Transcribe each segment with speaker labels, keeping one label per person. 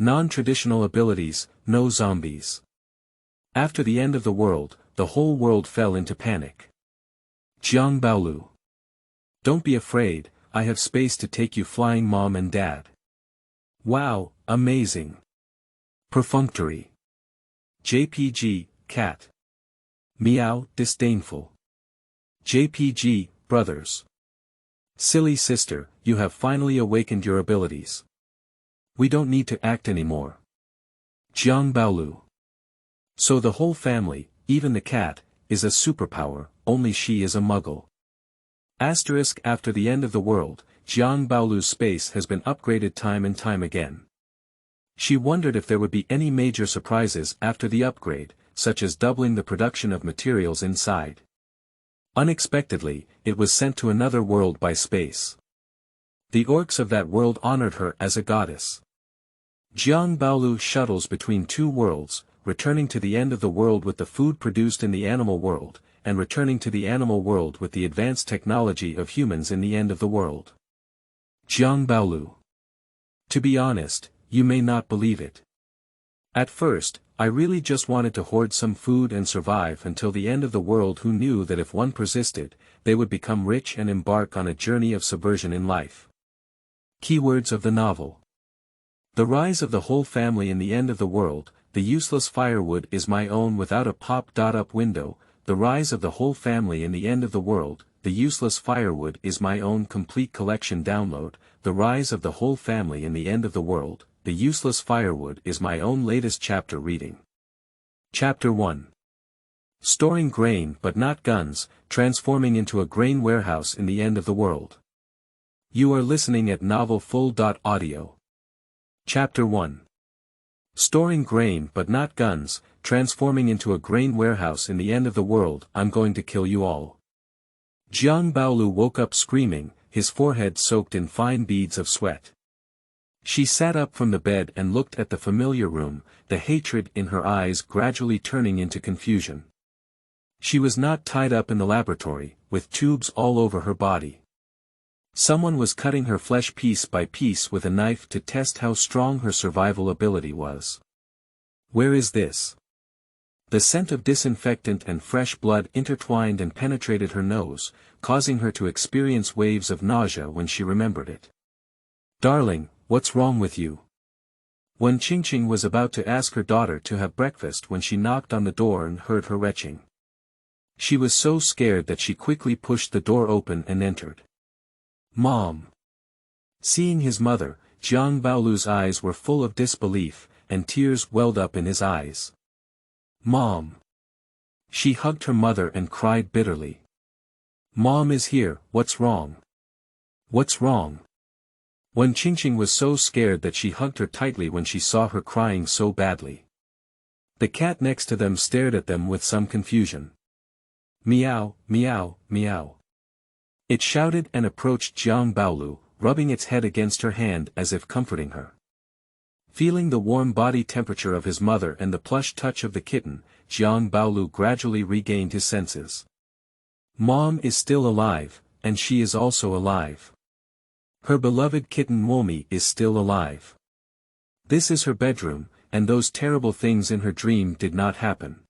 Speaker 1: Non-traditional abilities, no zombies. After the end of the world, the whole world fell into panic. Jiang Baolu. Don't be afraid, I have space to take you flying mom and dad. Wow, amazing. Perfunctory. JPG, cat. Meow, disdainful. JPG, brothers. Silly sister, you have finally awakened your abilities. We don't need to act anymore. Jiang Baolu. So the whole family, even the cat, is a superpower, only she is a muggle. Asterisk after the end of the world, Jiang Baolu's space has been upgraded time and time again. She wondered if there would be any major surprises after the upgrade, such as doubling the production of materials inside. Unexpectedly, it was sent to another world by space. The orcs of that world honored her as a goddess. Jiang Baolu shuttles between two worlds, returning to the end of the world with the food produced in the animal world, and returning to the animal world with the advanced technology of humans in the end of the world. Jiang Baolu. To be honest, you may not believe it. At first, I really just wanted to hoard some food and survive until the end of the world. Who knew that if one persisted, they would become rich and embark on a journey of subversion in life. Keywords of the novel. The rise of the whole family in the end of the world, the useless firewood is my own without a pop-up window, the rise of the whole family in the end of the world, the useless firewood is my own complete collection download, the rise of the whole family in the end of the world, the useless firewood is my own latest chapter reading. Chapter 1. Storing grain but not guns, transforming into a grain warehouse in the end of the world. You are listening at novelfull.audio. Chapter 1. Storing grain but not guns, transforming into a grain warehouse in the end of the world. I'm going to kill you all. Jiang Baolu woke up screaming, his forehead soaked in fine beads of sweat. She sat up from the bed and looked at the familiar room, the hatred in her eyes gradually turning into confusion. She was not tied up in the laboratory, with tubes all over her body. Someone was cutting her flesh piece by piece with a knife to test how strong her survival ability was. Where is this? The scent of disinfectant and fresh blood intertwined and penetrated her nose, causing her to experience waves of nausea when she remembered it. Darling, what's wrong with you? Wen Qingqing was about to ask her daughter to have breakfast when she knocked on the door and heard her retching. She was so scared that she quickly pushed the door open and entered. Mom. Seeing his mother, Jiang Baolu's eyes were full of disbelief, and tears welled up in his eyes. Mom. She hugged her mother and cried bitterly. Mom is here, what's wrong? What's wrong? Wen Qingqing was so scared that she hugged her tightly when she saw her crying so badly. The cat next to them stared at them with some confusion. Meow, meow, meow. It shouted and approached Jiang Baolu, rubbing its head against her hand as if comforting her. Feeling the warm body temperature of his mother and the plush touch of the kitten, Jiang Baolu gradually regained his senses. Mom is still alive, and she is also alive. Her beloved kitten Momi is still alive. This is her bedroom, and those terrible things in her dream did not happen.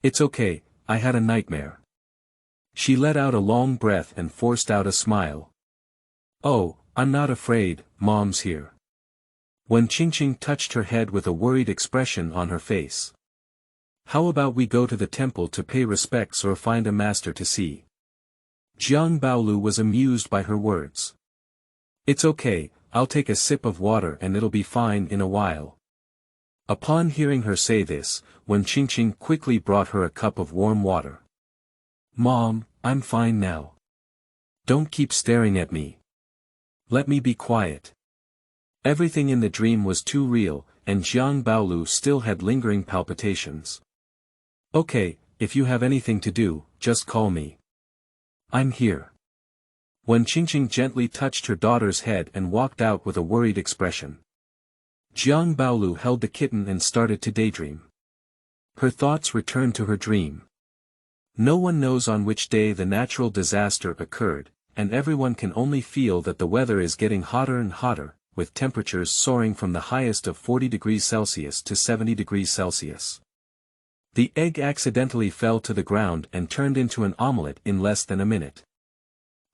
Speaker 1: It's okay, I had a nightmare. She let out a long breath and forced out a smile. Oh, I'm not afraid, Mom's here. Wen Qingqing touched her head with a worried expression on her face. How about we go to the temple to pay respects or find a master to see? Jiang Baolu was amused by her words. It's okay, I'll take a sip of water and it'll be fine in a while. Upon hearing her say this, Wen Qingqing quickly brought her a cup of warm water. Mom, I'm fine now. Don't keep staring at me. Let me be quiet. Everything in the dream was too real, and Jiang Baolu still had lingering palpitations. Okay, if you have anything to do, just call me. I'm here. Wen Qingqing gently touched her daughter's head and walked out with a worried expression. Jiang Baolu held the kitten and started to daydream. Her thoughts returned to her dream. No one knows on which day the natural disaster occurred, and everyone can only feel that the weather is getting hotter and hotter, with temperatures soaring from the highest of 40 degrees Celsius to 70 degrees Celsius. The egg accidentally fell to the ground and turned into an omelette in less than a minute.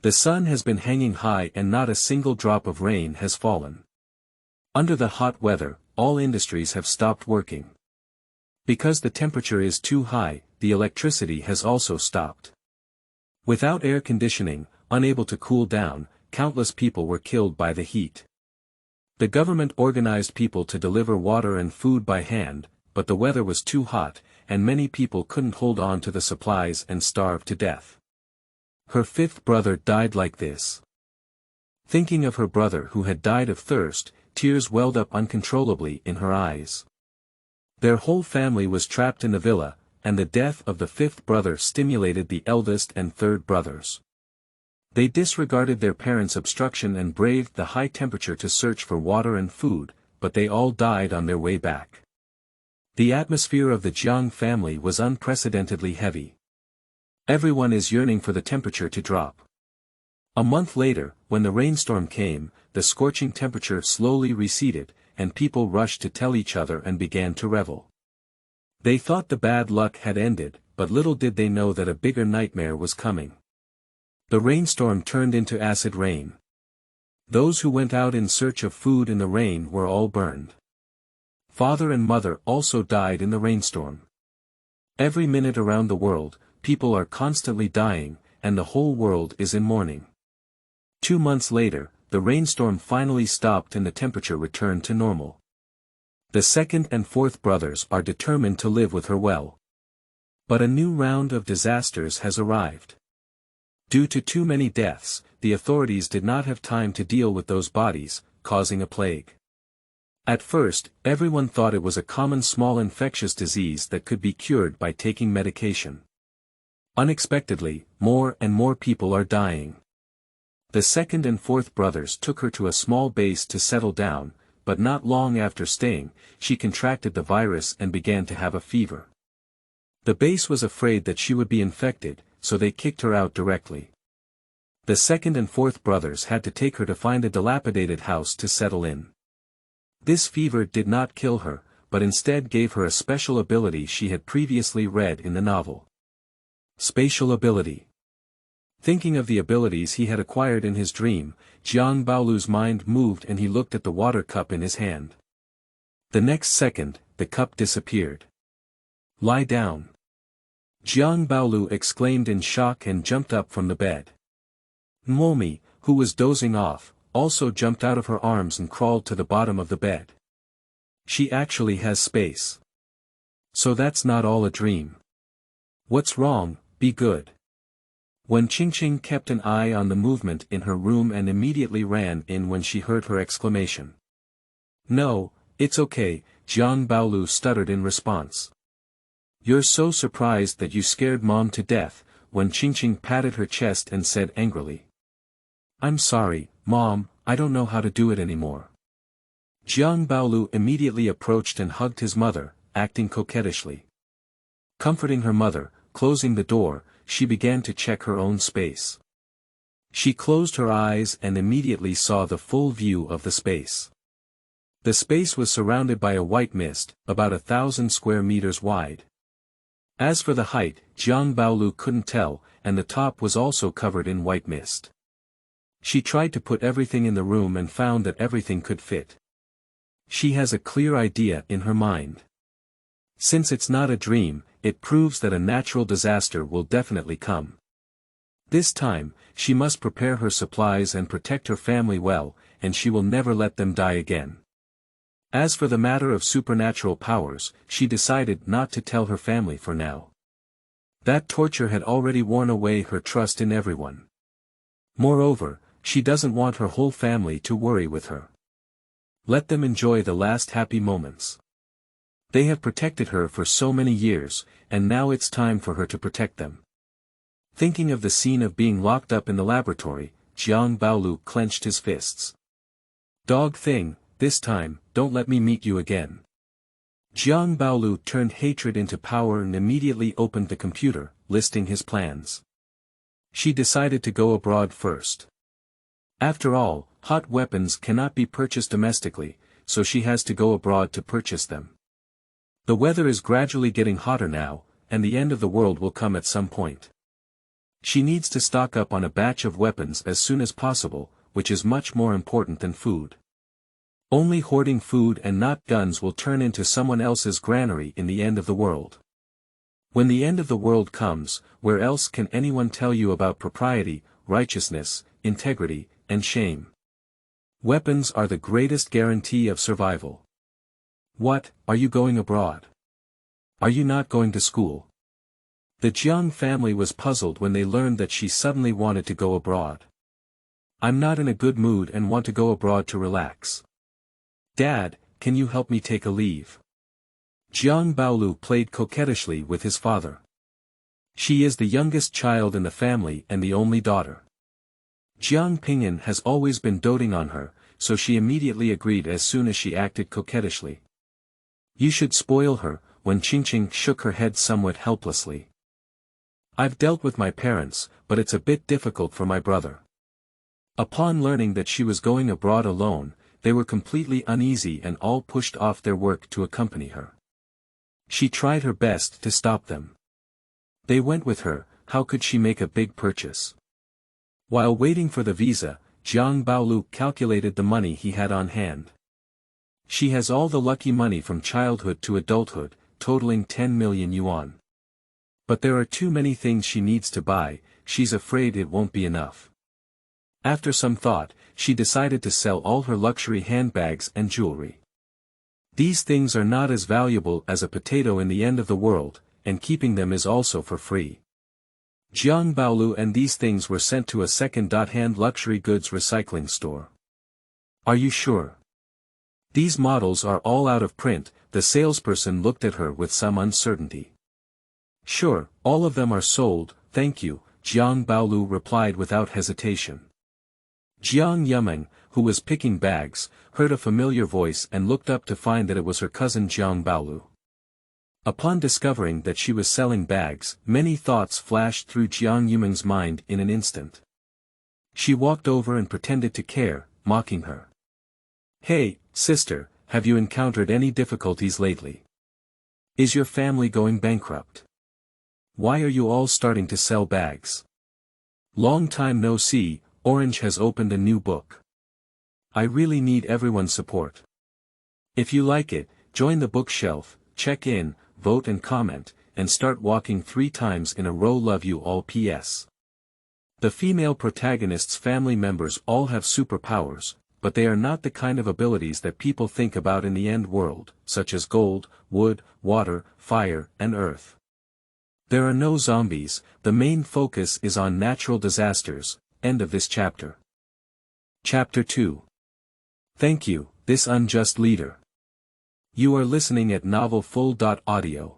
Speaker 1: The sun has been hanging high and not a single drop of rain has fallen. Under the hot weather, all industries have stopped working. Because the temperature is too high, the electricity has also stopped. Without air conditioning, unable to cool down, countless people were killed by the heat. The government organized people to deliver water and food by hand, but the weather was too hot, and many people couldn't hold on to the supplies and starved to death. Her fifth brother died like this. Thinking of her brother who had died of thirst, tears welled up uncontrollably in her eyes. Their whole family was trapped in the villa, and the death of the fifth brother stimulated the eldest and third brothers. They disregarded their parents' obstruction and braved the high temperature to search for water and food, but they all died on their way back. The atmosphere of the Jiang family was unprecedentedly heavy. Everyone is yearning for the temperature to drop. A month later, when the rainstorm came, the scorching temperature slowly receded, and people rushed to tell each other and began to revel. They thought the bad luck had ended, but little did they know that a bigger nightmare was coming. The rainstorm turned into acid rain. Those who went out in search of food in the rain were all burned. Father and mother also died in the rainstorm. Every minute around the world, people are constantly dying, and the whole world is in mourning. 2 months later, the rainstorm finally stopped and the temperature returned to normal. The second and fourth brothers are determined to live with her well. But a new round of disasters has arrived. Due to too many deaths, the authorities did not have time to deal with those bodies, causing a plague. At first, everyone thought it was a common small infectious disease that could be cured by taking medication. Unexpectedly, more and more people are dying. The second and fourth brothers took her to a small base to settle down, but not long after staying, she contracted the virus and began to have a fever. The base was afraid that she would be infected, so they kicked her out directly. The second and fourth brothers had to take her to find a dilapidated house to settle in. This fever did not kill her, but instead gave her a special ability she had previously read in the novel. Spatial ability. Thinking of the abilities he had acquired in his dream, Jiang Baolu's mind moved and he looked at the water cup in his hand. The next second, the cup disappeared. "Lie down." Jiang Baolu exclaimed in shock and jumped up from the bed. Momi, who was dozing off, also jumped out of her arms and crawled to the bottom of the bed. She actually has space. So that's not all a dream. What's wrong? Be good. When Qingqing kept an eye on the movement in her room and immediately ran in when she heard her exclamation. "No, it's okay," Jiang Baolu stuttered in response. "You're so surprised that you scared Mom to death," when Qingqing patted her chest and said angrily. "I'm sorry, Mom, I don't know how to do it anymore." Jiang Baolu immediately approached and hugged his mother, acting coquettishly. Comforting her mother, closing the door, she began to check her own space. She closed her eyes and immediately saw the full view of the space. The space was surrounded by a white mist, about 1,000 square meters wide. As for the height, Jiang Baolu couldn't tell, and the top was also covered in white mist. She tried to put everything in the room and found that everything could fit. She has a clear idea in her mind. Since it's not a dream, it proves that a natural disaster will definitely come. This time, she must prepare her supplies and protect her family well, and she will never let them die again. As for the matter of supernatural powers, she decided not to tell her family for now. That torture had already worn away her trust in everyone. Moreover, she doesn't want her whole family to worry with her. Let them enjoy the last happy moments. They have protected her for so many years, and now it's time for her to protect them. Thinking of the scene of being locked up in the laboratory, Jiang Baolu clenched his fists. "Dog thing, this time, don't let me meet you again." Jiang Baolu turned hatred into power and immediately opened the computer, listing his plans. She decided to go abroad first. After all, Hot weapons cannot be purchased domestically, so she has to go abroad to purchase them. The weather is gradually getting hotter now, and the end of the world will come at some point. She needs to stock up on a batch of weapons as soon as possible, which is much more important than food. Only hoarding food and not guns will turn into someone else's granary in the end of the world. When the end of the world comes, where else can anyone tell you about propriety, righteousness, integrity, and shame? Weapons are the greatest guarantee of survival. What, are you going abroad? Are you not going to school? The Jiang family was puzzled when they learned that she suddenly wanted to go abroad. I'm not in a good mood and want to go abroad to relax. Dad, can you help me take a leave? Jiang Baolu played coquettishly with his father. She is the youngest child in the family and the only daughter. Jiang Pingyun has always been doting on her, so she immediately agreed as soon as she acted coquettishly. You should spoil her, when Qingqing shook her head somewhat helplessly. I've dealt with my parents, but it's a bit difficult for my brother. Upon learning that she was going abroad alone, they were completely uneasy and all pushed off their work to accompany her. She tried her best to stop them. They went with her, how could she make a big purchase? While waiting for the visa, Jiang Baolu calculated the money he had on hand. She has all the lucky money from childhood to adulthood, totaling 10 million yuan. But there are too many things she needs to buy, she's afraid it won't be enough. After some thought, she decided to sell all her luxury handbags and jewelry. These things are not as valuable as a potato in the end of the world, and keeping them is also for free. Jiang Baolu and these things were sent to a second-hand luxury goods recycling store. Are you sure? These models are all out of print, the salesperson looked at her with some uncertainty. Sure, all of them are sold, thank you, Jiang Baolu replied without hesitation. Jiang Yumeng, who was picking bags, heard a familiar voice and looked up to find that it was her cousin Jiang Baolu. Upon discovering that she was selling bags, many thoughts flashed through Jiang Yumeng's mind in an instant. She walked over and pretended to care, mocking her. Hey, sister, have you encountered any difficulties lately? Is your family going bankrupt? Why are you all starting to sell bags? Long time no see, Orange has opened a new book. I really need everyone's support. If you like it, join the bookshelf, check in, vote and comment, and start walking 3 times in a row. Love you all. PS. The female protagonist's family members all have superpowers, but they are not the kind of abilities that people think about in the end world, such as gold, wood, water, fire, and earth. There are no zombies, the main focus is on natural disasters. End of this chapter. Chapter 2. Thank you, this unjust leader. You are listening at novelfull.audio.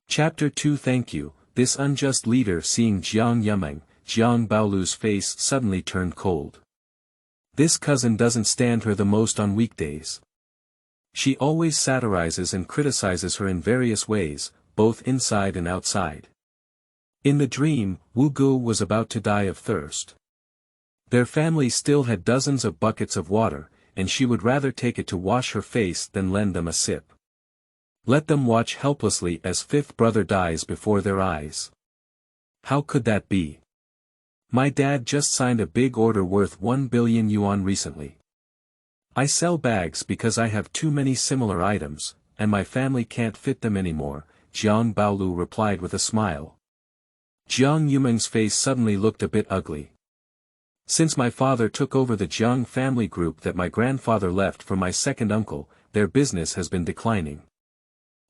Speaker 1: Chapter 2. Thank you, this unjust leader. Seeing Jiang Yumeng, Jiang Baolu's face suddenly turned cold. This cousin doesn't stand her the most on weekdays. She always satirizes and criticizes her in various ways, both inside and outside. In the dream, Wu Gu was about to die of thirst. Their family still had dozens of buckets of water, and she would rather take it to wash her face than lend them a sip. Let them watch helplessly as fifth brother dies before their eyes. How could that be? My dad just signed a big order worth 1 billion yuan recently. I sell bags because I have too many similar items, and my family can't fit them anymore, Jiang Baolu replied with a smile. Jiang Yumeng's face suddenly looked a bit ugly. Since my father took over the Jiang family group that my grandfather left for my second uncle, their business has been declining.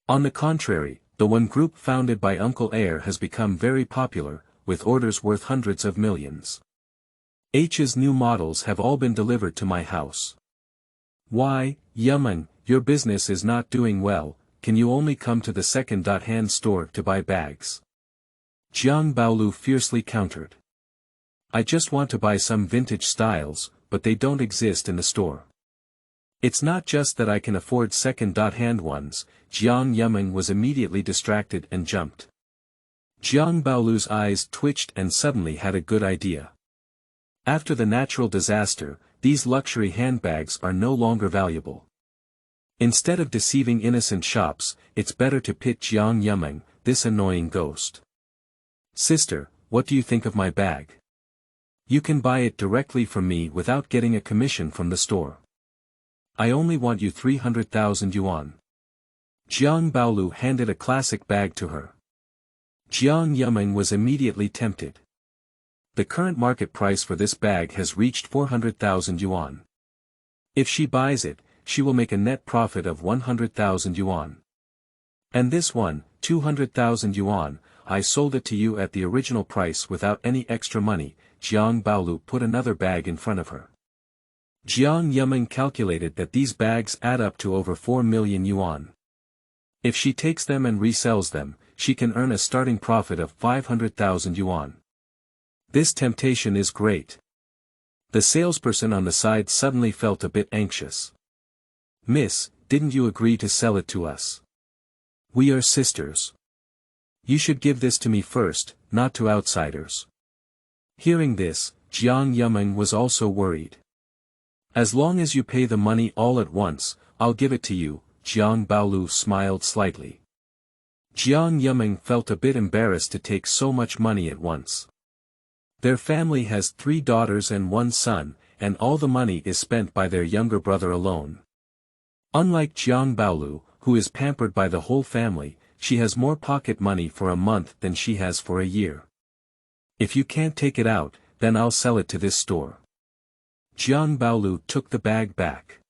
Speaker 1: On the contrary, the one group founded by Uncle Heir has become very popular, with orders worth hundreds of millions. H's new models have all been delivered to my house. Why, Yumeng, your business is not doing well, can you only come to the second-hand store to buy bags? Jiang Baolu fiercely countered. I just want to buy some vintage styles, but they don't exist in the store. It's not just that I can afford second-hand ones, Jiang Yumeng was immediately distracted and jumped. Jiang Baolu's eyes twitched and suddenly had a good idea. After the natural disaster, these luxury handbags are no longer valuable. Instead of deceiving innocent shops, it's better to pit Jiang Yumeng, this annoying ghost. Sister, what do you think of my bag? You can buy it directly from me without getting a commission from the store. I only want you 300,000 yuan. Jiang Baolu handed a classic bag to her. Jiang Yumeng was immediately tempted. The current market price for this bag has reached 400,000 yuan. If she buys it, she will make a net profit of 100,000 yuan. And this one, 200,000 yuan, I sold it to you at the original price without any extra money. Jiang Baolu put another bag in front of her. Jiang Yumeng calculated that these bags add up to over 4 million yuan. If she takes them and resells them, she can earn a starting profit of 500,000 yuan. This temptation is great. The salesperson on the side suddenly felt a bit anxious. Miss, didn't you agree to sell it to us? We are sisters. You should give this to me first, not to outsiders. Hearing this, Jiang Yumeng was also worried. As long as you pay the money all at once, I'll give it to you, Jiang Baolu smiled slightly. Jiang Yumeng felt a bit embarrassed to take so much money at once. Their family has 3 daughters and 1 son, and all the money is spent by their younger brother alone. Unlike Jiang Baolu, who is pampered by the whole family, she has more pocket money for a month than she has for a year. If you can't take it out, then I'll sell it to this store. Jiang Baolu took the bag back.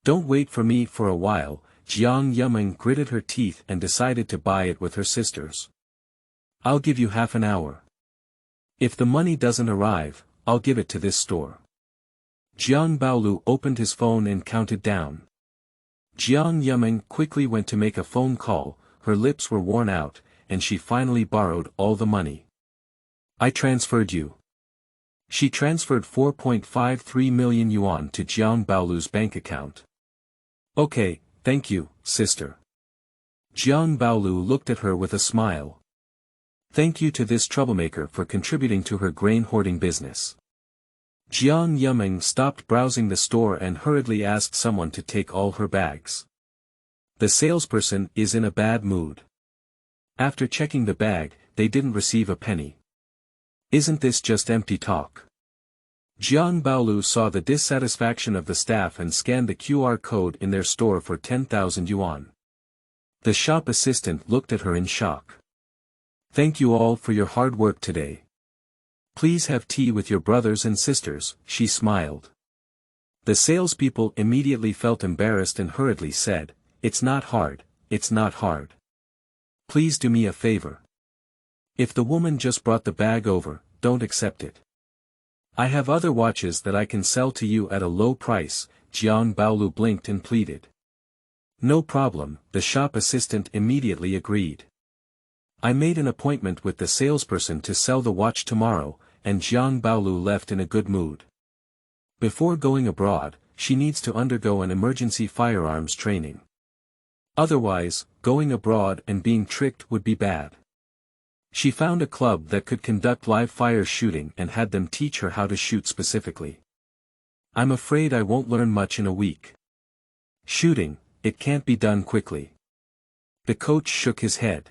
Speaker 1: Don't wait for me for a while, Jiang Yumeng gritted her teeth and decided to buy it with her sisters. I'll give you half an hour. If the money doesn't arrive, I'll give it to this store. Jiang Baolu opened his phone and counted down. Jiang Yumeng quickly went to make a phone call, her lips were worn out, and she finally borrowed all the money. I transferred you. She transferred 4.53 million yuan to Jiang Baolu's bank account. Okay, thank you, sister. Jiang Baolu looked at her with a smile. Thank you to this troublemaker for contributing to her grain hoarding business. Jiang Yumeng stopped browsing the store and hurriedly asked someone to take all her bags. The salesperson is in a bad mood. After checking the bag, they didn't receive a penny. Isn't this just empty talk? Jiang Baolu saw the dissatisfaction of the staff and scanned the QR code in their store for 10,000 yuan. The shop assistant looked at her in shock. Thank you all for your hard work today. Please have tea with your brothers and sisters, she smiled. The salespeople immediately felt embarrassed and hurriedly said, It's not hard, it's not hard. Please do me a favor. If the woman just brought the bag over, don't accept it. I have other watches that I can sell to you at a low price, Jiang Baolu blinked and pleaded. No problem, the shop assistant immediately agreed. I made an appointment with the salesperson to sell the watch tomorrow, and Jiang Baolu left in a good mood. Before going abroad, she needs to undergo an emergency firearms training. Otherwise, going abroad and being tricked would be bad. She found a club that could conduct live fire shooting and had them teach her how to shoot specifically. I'm afraid I won't learn much in a week. Shooting, it can't be done quickly. The coach shook his head.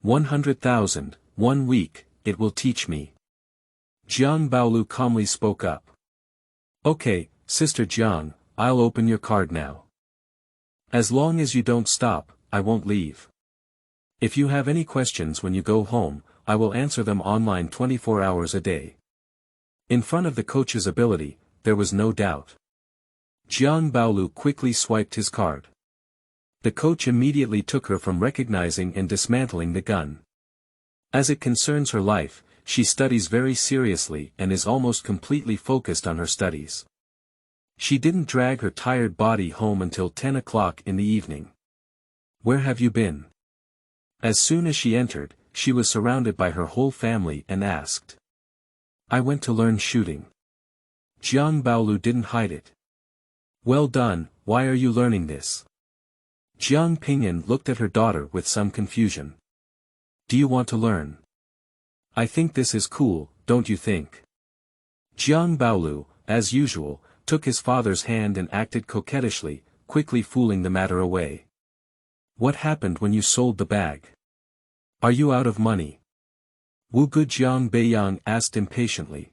Speaker 1: 100,000, 1 week, it will teach me. Jiang Baolu calmly spoke up. Okay, Sister Jiang, I'll open your card now. As long as you don't stop, I won't leave. If you have any questions when you go home, I will answer them online 24 hours a day. In front of the coach's ability, there was no doubt. Jiang Baolu quickly swiped his card. The coach immediately took her from recognizing and dismantling the gun. As it concerns her life, she studies very seriously and is almost completely focused on her studies. She didn't drag her tired body home until 10 o'clock in the evening. Where have you been? As soon as she entered, she was surrounded by her whole family and asked. I went to learn shooting. Jiang Baolu didn't hide it. Well done, why are you learning this? Jiang Pingyun looked at her daughter with some confusion. Do you want to learn? I think this is cool, don't you think? Jiang Baolu, as usual, took his father's hand and acted coquettishly, quickly fooling the matter away. What happened when you sold the bag? Are you out of money? Wu Gu Jiang Baolu asked impatiently.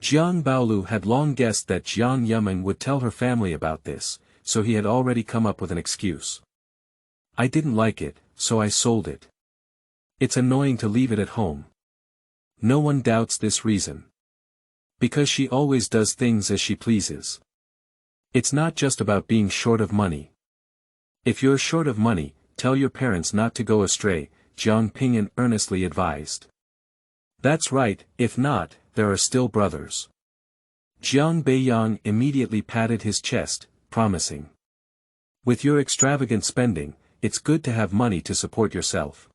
Speaker 1: Jiang Baolu had long guessed that Jiang Yumeng would tell her family about this, so he had already come up with an excuse. I didn't like it, so I sold it. It's annoying to leave it at home. No one doubts this reason. Because she always does things as she pleases. It's not just about being short of money. If you're short of money, tell your parents not to go astray, Jiang Pingan earnestly advised. That's right, if not, there are still brothers. Jiang Baolu immediately patted his chest, promising. With your extravagant spending, it's good to have money to support yourself.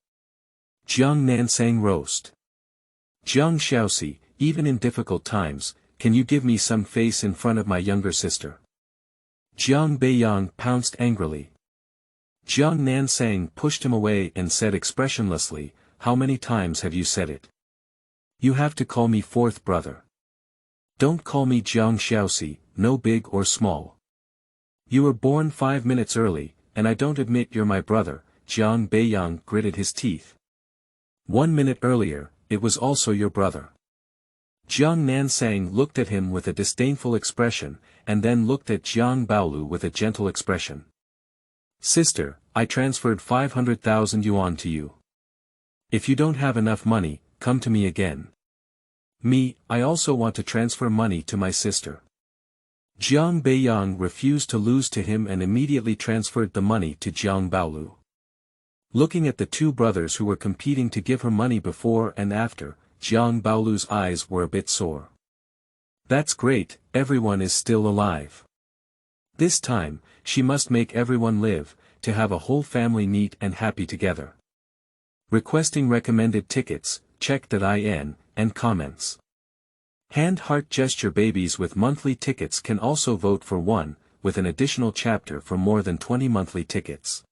Speaker 1: Jiang Nansang roast. Jiang Shaoxi, even in difficult times, can you give me some face in front of my younger sister? Jiang Baolu pounced angrily. Jiang Nansang pushed him away and said expressionlessly, how many times have you said it? You have to call me fourth brother. Don't call me Jiang Shaoxi, no big or small. You were born 5 minutes early, and I don't admit you're my brother, Jiang Baolu gritted his teeth. 1 minute earlier, it was also your brother. Jiang Nansang looked at him with a disdainful expression, and then looked at Jiang Baolu with a gentle expression. Sister, I transferred 500,000 yuan to you. If you don't have enough money, come to me again. Me, I also want to transfer money to my sister. Jiang Baolu refused to lose to him and immediately transferred the money to Jiang Baolu. Looking at the two brothers who were competing to give her money before and after, Jiang Baolu's eyes were a bit sore. That's great, everyone is still alive. This time, she must make everyone live, to have a whole family neat and happy together. Requesting recommended tickets, check.in, and comments. Hand heart gesture babies with monthly tickets can also vote for one, with an additional chapter for more than 20 monthly tickets.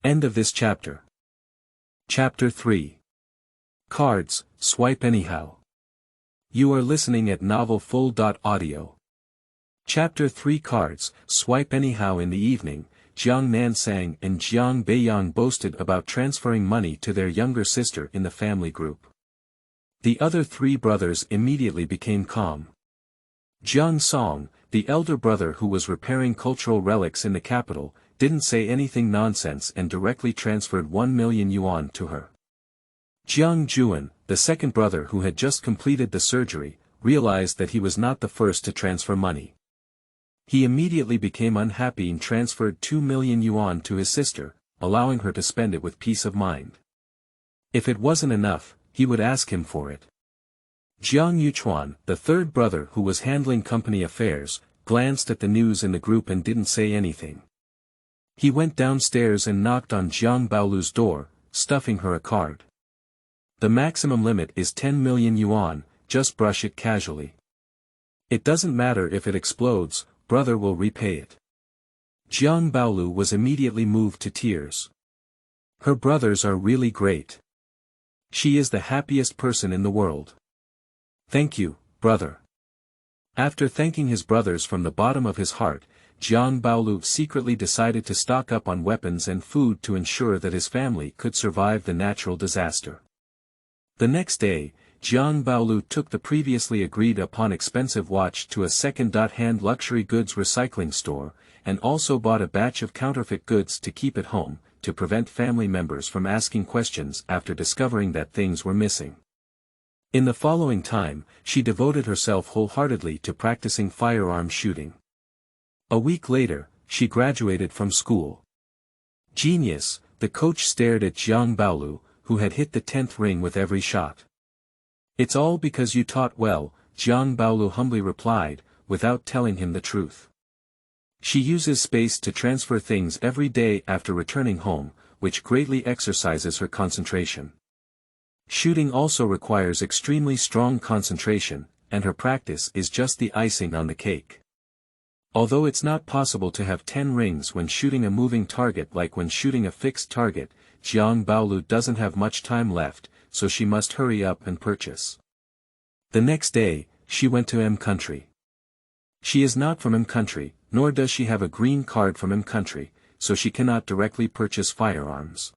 Speaker 1: End of this chapter. Chapter 3. Cards, swipe anyhow. You are listening at novelfull.audio. Chapter 3 Cards, swipe anyhow. In the evening, Jiang Nansang and Jiang Baolu boasted about transferring money to their younger sister in the family group. The other three brothers immediately became calm. Jiang Song, the elder brother who was repairing cultural relics in the capital, didn't say anything nonsense and directly transferred 1 million yuan to her. Jiang Juan, the second brother who had just completed the surgery, realized that he was not the first to transfer money. He immediately became unhappy and transferred 2 million yuan to his sister, allowing her to spend it with peace of mind. If it wasn't enough, he would ask him for it. Jiang Yuchuan, the third brother who was handling company affairs, glanced at the news in the group and didn't say anything. He went downstairs and knocked on Jiang Baolu's door, stuffing her a card. The maximum limit is 10 million yuan, just brush it casually. It doesn't matter if it explodes, brother will repay it. Jiang Baolu was immediately moved to tears. Her brothers are really great. She is the happiest person in the world. Thank you, brother. After thanking his brothers from the bottom of his heart, Jiang Baolu secretly decided to stock up on weapons and food to ensure that his family could survive the natural disaster. The next day, Jiang Baolu took the previously agreed upon expensive watch to a second-hand luxury goods recycling store, and also bought a batch of counterfeit goods to keep at home, to prevent family members from asking questions after discovering that things were missing. In the following time, she devoted herself wholeheartedly to practicing firearm shooting. A week later, she graduated from school. Genius, the coach stared at Jiang Baolu, who had hit the 10th ring with every shot. It's all because you taught well, Jiang Baolu humbly replied, without telling him the truth. She uses space to transfer things every day after returning home, which greatly exercises her concentration. Shooting also requires extremely strong concentration, and her practice is just the icing on the cake. Although it's not possible to have 10 rings when shooting a moving target like when shooting a fixed target, Jiang Baolu doesn't have much time left, so she must hurry up and purchase. The next day, she went to M country. She is not from country, nor does she have a green card from country, so she cannot directly purchase firearms.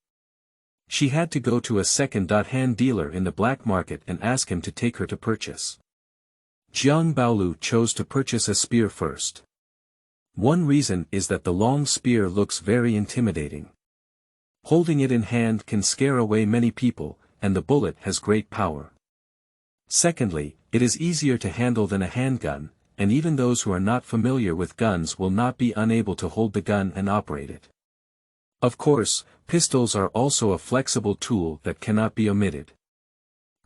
Speaker 1: She had to go to a second-hand dealer in the black market and ask him to take her to purchase. Jiang Baolu chose to purchase a spear first. One reason is that the long spear looks very intimidating. Holding it in hand can scare away many people, and the bullet has great power. Secondly, it is easier to handle than a handgun, and even those who are not familiar with guns will not be unable to hold the gun and operate it. Of course, pistols are also a flexible tool that cannot be omitted.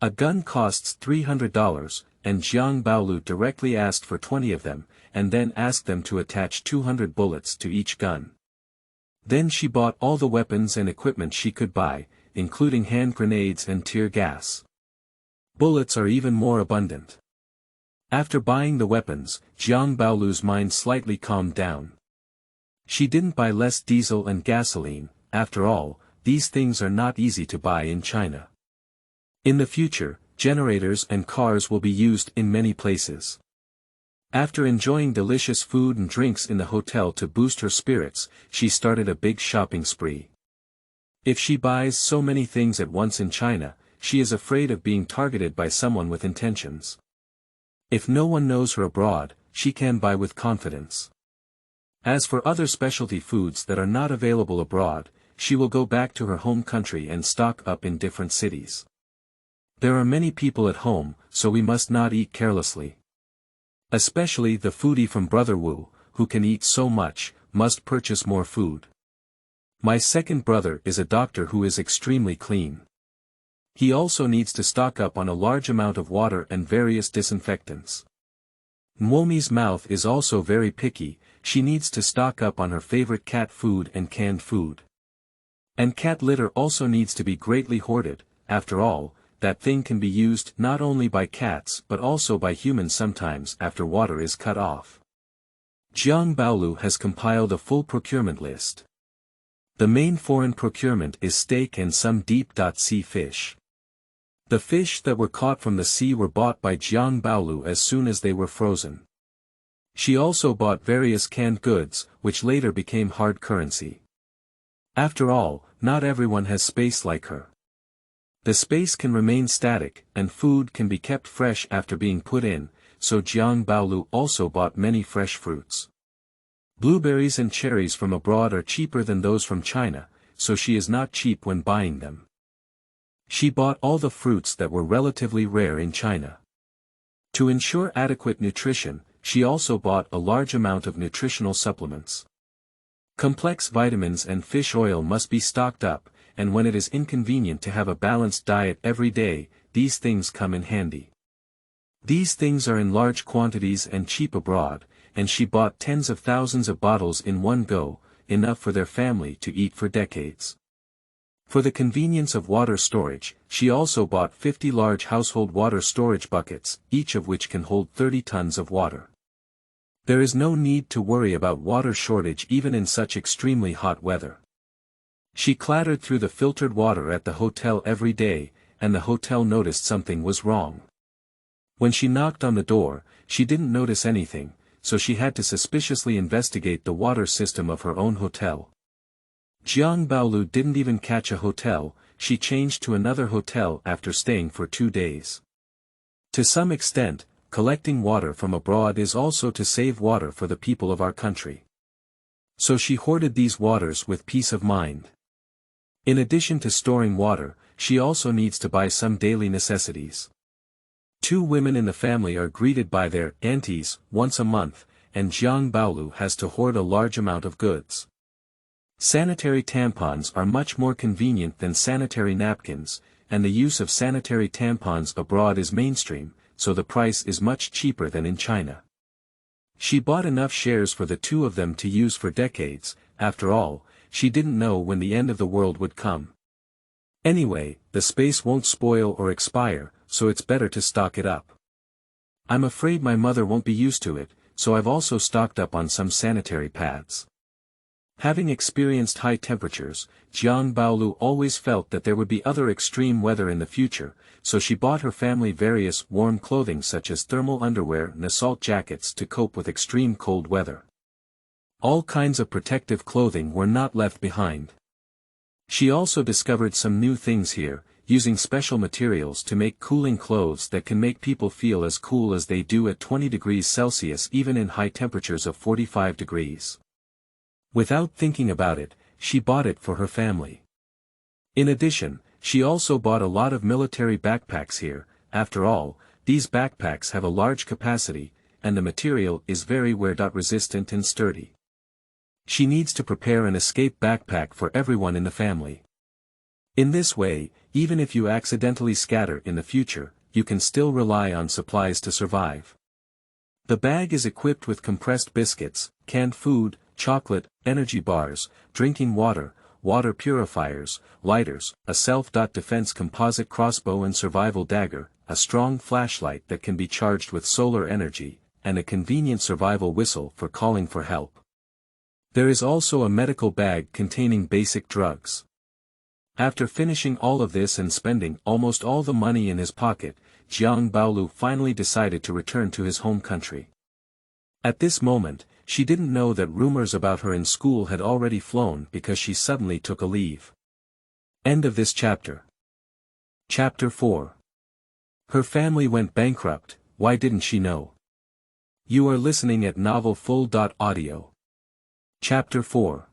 Speaker 1: A gun costs $300, and Jiang Baolu directly asked for 20 of them, and then asked them to attach 200 bullets to each gun. Then she bought all the weapons and equipment she could buy, including hand grenades and tear gas. Bullets are even more abundant. After buying the weapons, Jiang Baolu's mind slightly calmed down. She didn't buy less diesel and gasoline. After all, these things are not easy to buy in China. In the future, generators and cars will be used in many places. After enjoying delicious food and drinks in the hotel to boost her spirits, she started a big shopping spree. If she buys so many things at once in China, she is afraid of being targeted by someone with intentions. If no one knows her abroad, she can buy with confidence. As for other specialty foods that are not available abroad, she will go back to her home country and stock up in different cities. There are many people at home, so we must not eat carelessly. Especially the foodie from Brother Wu, who can eat so much, must purchase more food. My second brother is a doctor who is extremely clean. He also needs to stock up on a large amount of water and various disinfectants. Mwomi's mouth is also very picky, she needs to stock up on her favorite cat food and canned food. And cat litter also needs to be greatly hoarded. After all, that thing can be used not only by cats but also by humans sometimes after water is cut off. Jiang Baolu has compiled a full procurement list. The main foreign procurement is steak and some deep-sea fish. The fish that were caught from the sea were bought by Jiang Baolu as soon as they were frozen. She also bought various canned goods, which later became hard currency. After all, not everyone has space like her. The space can remain static, and food can be kept fresh after being put in, so Jiang Baolu also bought many fresh fruits. Blueberries and cherries from abroad are cheaper than those from China, so she is not cheap when buying them. She bought all the fruits that were relatively rare in China. To ensure adequate nutrition, she also bought a large amount of nutritional supplements. Complex vitamins and fish oil must be stocked up, and when it is inconvenient to have a balanced diet every day, these things come in handy. These things are in large quantities and cheap abroad, and she bought tens of thousands of bottles in one go, enough for their family to eat for decades. For the convenience of water storage, she also bought 50 large household water storage buckets, each of which can hold 30 tons of water. There is no need to worry about water shortage even in such extremely hot weather. She clattered through the filtered water at the hotel every day, and the hotel noticed something was wrong. When she knocked on the door, she didn't notice anything, so she had to suspiciously investigate the water system of her own hotel. Jiang Baolu didn't even catch a hotel, she changed to another hotel after staying for 2 days. To some extent, collecting water from abroad is also to save water for the people of our country. So she hoarded these waters with peace of mind. In addition to storing water, she also needs to buy some daily necessities. 2 women in the family are greeted by their aunties once a month, and Jiang Baolu has to hoard a large amount of goods. Sanitary tampons are much more convenient than sanitary napkins, and the use of sanitary tampons abroad is mainstream, so the price is much cheaper than in China. She bought enough shares for the 2 of them to use for decades. After all, she didn't know when the end of the world would come. Anyway, the space won't spoil or expire, so it's better to stock it up. I'm afraid my mother won't be used to it, so I've also stocked up on some sanitary pads. Having experienced high temperatures, Jiang Baolu always felt that there would be other extreme weather in the future, so she bought her family various warm clothing such as thermal underwear and assault jackets to cope with extreme cold weather. All kinds of protective clothing were not left behind. She also discovered some new things here, using special materials to make cooling clothes that can make people feel as cool as they do at 20 degrees Celsius even in high temperatures of 45 degrees. Without thinking about it, she bought it for her family. In addition, she also bought a lot of military backpacks here. After all, these backpacks have a large capacity, and the material is very wear-resistant and sturdy. She needs to prepare an escape backpack for everyone in the family. In this way, even if you accidentally scatter in the future, you can still rely on supplies to survive. The bag is equipped with compressed biscuits, canned food, chocolate, energy bars, drinking water, water purifiers, lighters, a self-defense composite crossbow and survival dagger, a strong flashlight that can be charged with solar energy, and a convenient survival whistle for calling for help. There is also a medical bag containing basic drugs. After finishing all of this and spending almost all the money in his pocket, Jiang Baolu finally decided to return to his home country. At this moment, she didn't know that rumors about her in school had already flown because she suddenly took a leave. End of this chapter. Chapter 4. Her family went bankrupt, why didn't she know? You are listening at novelfull.audio. Chapter 4.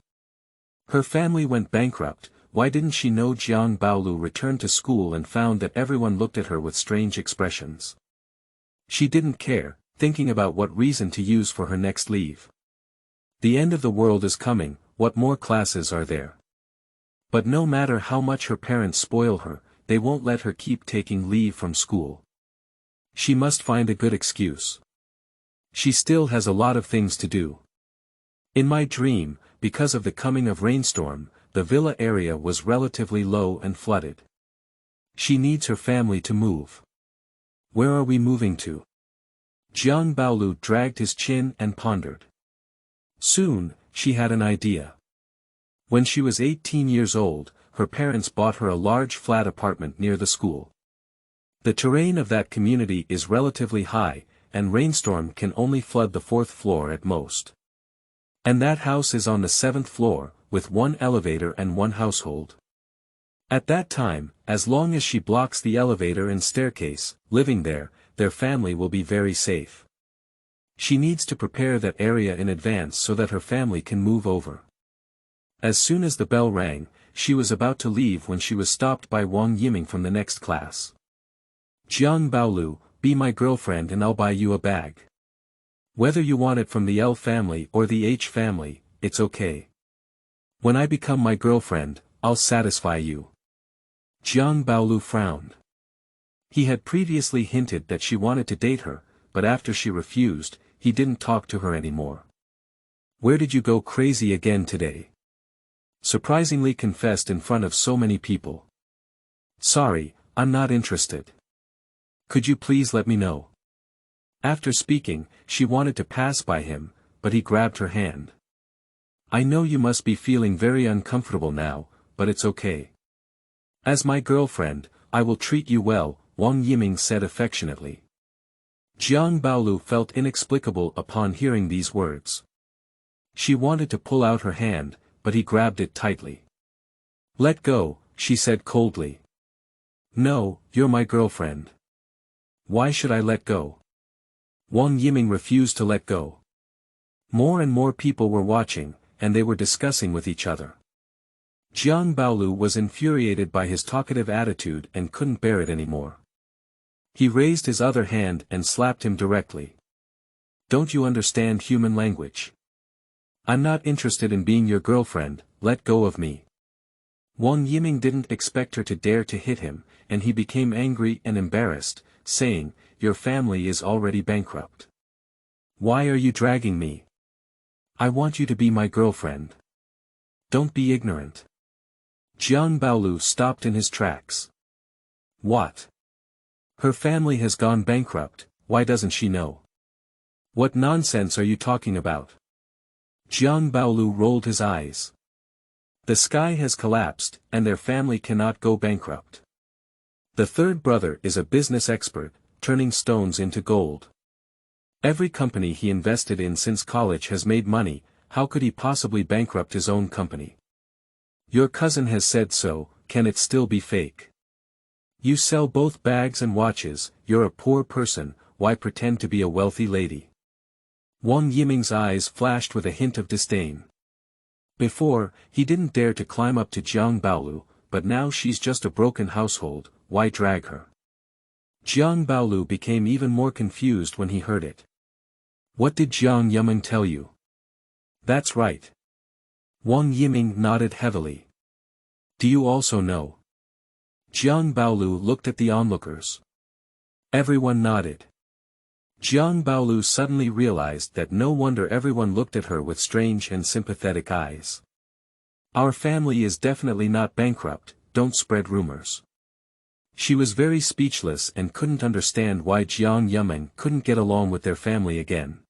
Speaker 1: Her family went bankrupt, why didn't she know? Jiang Baolu returned to school and found that everyone looked at her with strange expressions. She didn't care, thinking about what reason to use for her next leave. The end of the world is coming, what more classes are there? But no matter how much her parents spoil her, they won't let her keep taking leave from school. She must find a good excuse. She still has a lot of things to do. In my dream, because of the coming of rainstorm, the villa area was relatively low and flooded. She needs her family to move. Where are we moving to? Jiang Baolu dragged his chin and pondered. Soon, she had an idea. When she was 18 years old, her parents bought her a large flat apartment near the school. The terrain of that community is relatively high, and rainstorm can only flood the 4th floor at most. And that house is on the 7th floor, with one elevator and one household. At that time, as long as she blocks the elevator and staircase, living there, their family will be very safe. She needs to prepare that area in advance so that her family can move over. As soon as the bell rang, she was about to leave when she was stopped by Wang Yiming from the next class. Jiang Baolu, be my girlfriend and I'll buy you a bag. Whether you want it from the L family or the H family, it's okay. When I become my girlfriend, I'll satisfy you. Jiang Baolu frowned. He had previously hinted that she wanted to date her, but after she refused, he didn't talk to her anymore. Where did you go crazy again today? Surprisingly confessed in front of so many people. Sorry, I'm not interested. Could you please let me know? After speaking, she wanted to pass by him, but he grabbed her hand. I know you must be feeling very uncomfortable now, but it's okay. As my girlfriend, I will treat you well, Wang Yiming said affectionately. Jiang Baolu felt inexplicable upon hearing these words. She wanted to pull out her hand, but he grabbed it tightly. Let go, she said coldly. No, you're my girlfriend. Why should I let go? Wang Yiming refused to let go. More and more people were watching, and they were discussing with each other. Jiang Baolu was infuriated by his talkative attitude and couldn't bear it anymore. He raised his other hand and slapped him directly. Don't you understand human language? I'm not interested in being your girlfriend, let go of me. Wang Yiming didn't expect her to dare to hit him, and he became angry and embarrassed, saying, Your family is already bankrupt. Why are you dragging me? I want you to be my girlfriend. Don't be ignorant. Jiang Baolu stopped in his tracks. What? Her family has gone bankrupt, why doesn't she know? What nonsense are you talking about? Jiang Baolu rolled his eyes. The sky has collapsed, and their family cannot go bankrupt. The third brother is a business expert, turning stones into gold. Every company he invested in since college has made money, how could he possibly bankrupt his own company? Your cousin has said so, can it still be fake? You sell both bags and watches, you're a poor person, why pretend to be a wealthy lady? Wang Yiming's eyes flashed with a hint of disdain. Before, he didn't dare to climb up to Jiang Baolu, but now she's just a broken household, why drag her? Jiang Baolu became even more confused when he heard it. What did Jiang Yiming tell you? That's right. Wang Yiming nodded heavily. Do you also know? Jiang Baolu looked at the onlookers. Everyone nodded. Jiang Baolu suddenly realized that no wonder everyone looked at her with strange and sympathetic eyes. Our family is definitely not bankrupt, don't spread rumors. She was very speechless and couldn't understand why Jiang Yiming couldn't get along with their family again.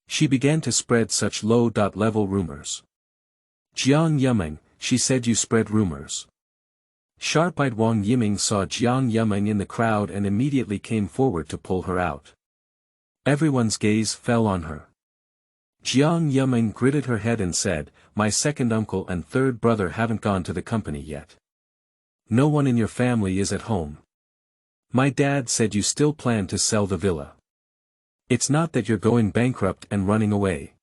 Speaker 1: She began to spread such low-level rumors. Jiang Yiming, she said you spread rumors. Sharp-eyed Wang Yiming saw Jiang Yiming in the crowd and immediately came forward to pull her out. Everyone's gaze fell on her. Jiang Yiming gritted her head and said, my second uncle and third brother haven't gone to the company yet. No one in your family is at home. My dad said you still plan to sell the villa. It's not that you're going bankrupt and running away.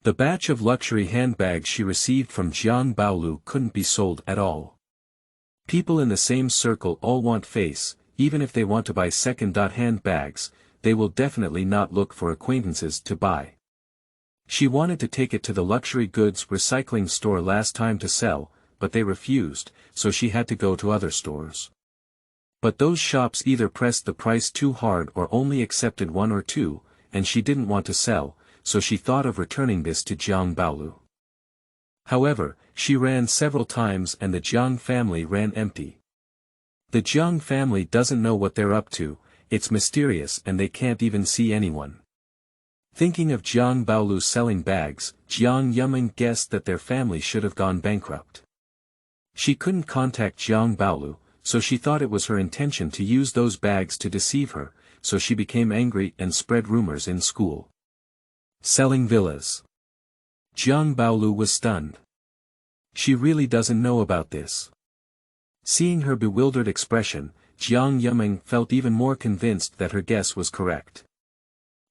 Speaker 1: The batch of luxury handbags she received from Jiang Baolu couldn't be sold at all. People in the same circle all want face, even if they want to buy second-hand bags, they will definitely not look for acquaintances to buy. She wanted to take it to the luxury goods recycling store last time to sell, but they refused, so she had to go to other stores. But those shops either pressed the price too hard or only accepted one or two, and she didn't want to sell, so she thought of returning this to Jiang Baolu. However, she ran several times and the Jiang family ran empty. The Jiang family doesn't know what they're up to, it's mysterious and they can't even see anyone. Thinking of Jiang Baolu selling bags, Jiang Yiming guessed that their family should have gone bankrupt. She couldn't contact Jiang Baolu, so she thought it was her intention to use those bags to deceive her, so she became angry and spread rumors in school. Selling villas. Jiang Baolu was stunned. She really doesn't know about this. Seeing her bewildered expression, Jiang Yiming felt even more convinced that her guess was correct.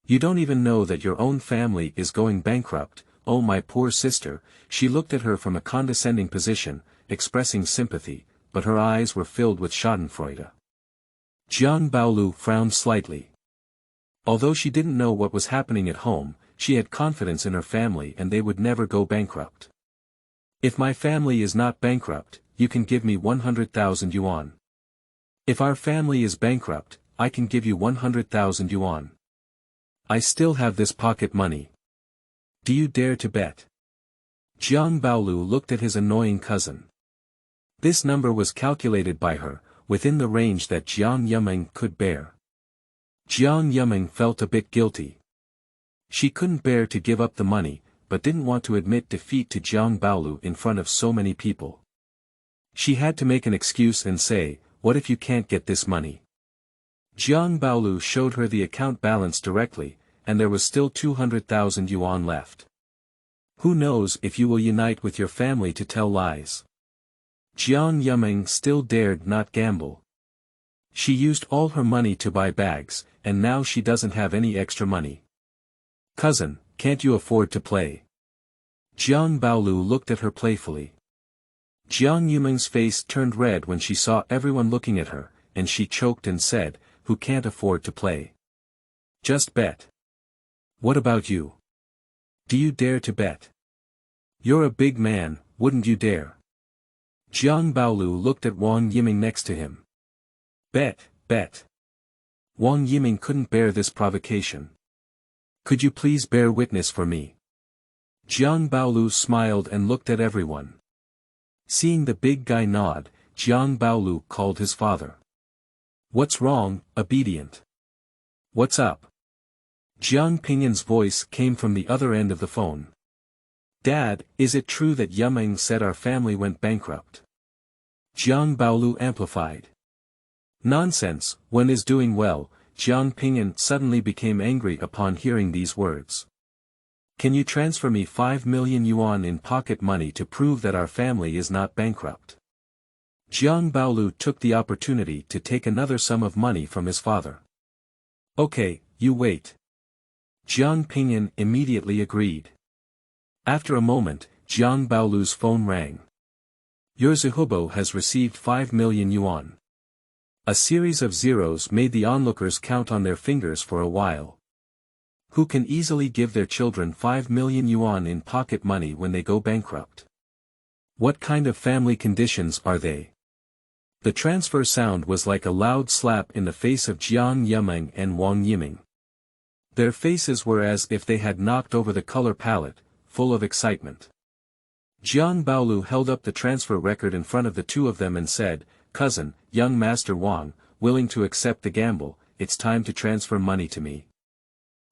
Speaker 1: You don't even know that your own family is going bankrupt, oh my poor sister, she looked at her from a condescending position, expressing sympathy, but her eyes were filled with schadenfreude. Jiang Baolu frowned slightly. Although she didn't know what was happening at home, she had confidence in her family and they would never go bankrupt. If my family is not bankrupt, you can give me 100,000 yuan. If our family is bankrupt, I can give you 100,000 yuan. I still have this pocket money. Do you dare to bet? Jiang Baolu looked at his annoying cousin. This number was calculated by her, within the range that Jiang Yiming could bear. Jiang Yiming felt a bit guilty. She couldn't bear to give up the money, but didn't want to admit defeat to Jiang Baolu in front of so many people. She had to make an excuse and say, what if you can't get this money? Jiang Baolu showed her the account balance directly, and there was still 200,000 yuan left. Who knows if you will unite with your family to tell lies? Jiang Yiming still dared not gamble. She used all her money to buy bags, and now she doesn't have any extra money. Cousin, can't you afford to play? Jiang Baolu looked at her playfully. Jiang Yiming's face turned red when she saw everyone looking at her, and she choked and said, who can't afford to play? Just bet. What about you? Do you dare to bet? You're a big man, wouldn't you dare? Jiang Baolu looked at Wang Yiming next to him. Bet. Wang Yiming couldn't bear this provocation. Could you please bear witness for me? Jiang Baolu smiled and looked at everyone. Seeing the big guy nod, Jiang Baolu called his father. What's wrong, obedient? What's up? Jiang Pingyan's voice came from the other end of the phone. Dad, is it true that Yumeng said our family went bankrupt? Jiang Baolu amplified. Nonsense, Wen is doing well. Jiang Pingyuan suddenly became angry upon hearing these words. Can you transfer me 5 million yuan in pocket money to prove that our family is not bankrupt? Jiang Baolu took the opportunity to take another sum of money from his father. Okay, you wait. Jiang Pingyuan immediately agreed. After a moment, Jiang Baolu's phone rang. Your Zuhubo has received 5 million yuan. A series of zeros made the onlookers count on their fingers for a while. Who can easily give their children 5 million yuan in pocket money when they go bankrupt? What kind of family conditions are they? The transfer sound was like a loud slap in the face of Jiang Yumeng and Wang Yiming. Their faces were as if they had knocked over the color palette, full of excitement. Jiang Baolu held up the transfer record in front of the two of them and said, "Cousin, young Master Wang, willing to accept the gamble, it's time to transfer money to me."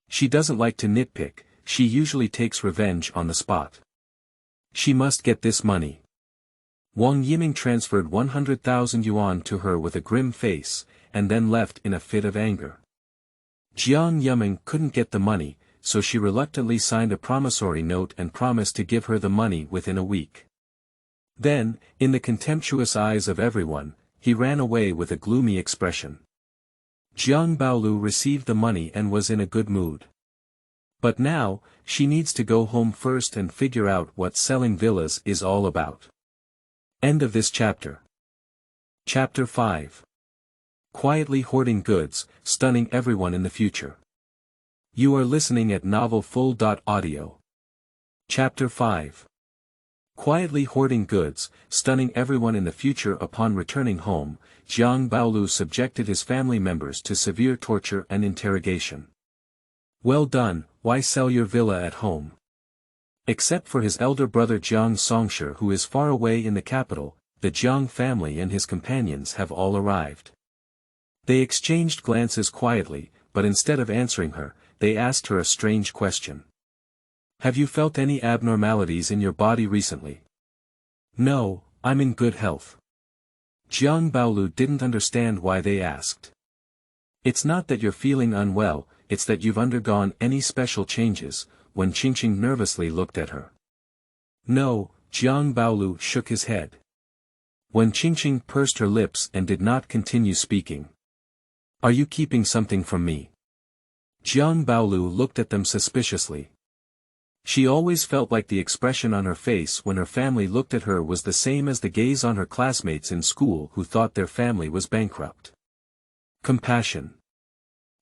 Speaker 1: She doesn't like to nitpick, she usually takes revenge on the spot. She must get this money. Wang Yiming transferred 100,000 yuan to her with a grim face, and then left in a fit of anger. Jiang Yumeng couldn't get the money, so she reluctantly signed a promissory note and promised to give her the money within a week. Then, in the contemptuous eyes of everyone, he ran away with a gloomy expression. Jiang Baolu received the money and was in a good mood. But now, she needs to go home first and figure out what selling villas is all about. End of this chapter. Chapter 5. Quietly hoarding goods, stunning everyone in the future. You are listening at novelfull.audio. Chapter 5. Quietly hoarding goods, stunning everyone in the future. Upon returning home, Jiang Baolu subjected his family members to severe torture and interrogation. Well done, why sell your villa at home? Except for his elder brother Jiang Songshi, who is far away in the capital, the Jiang family and his companions have all arrived. They exchanged glances quietly, but instead of answering her, they asked her a strange question. Have you felt any abnormalities in your body recently? No, I'm in good health. Jiang Baolu didn't understand why they asked. It's not that you're feeling unwell, it's that you've undergone any special changes. When Qingqing nervously looked at her. No, Jiang Baolu shook his head. When Qingqing pursed her lips and did not continue speaking. Are you keeping something from me? Jiang Baolu looked at them suspiciously. She always felt like the expression on her face when her family looked at her was the same as the gaze on her classmates in school who thought their family was bankrupt. Compassion.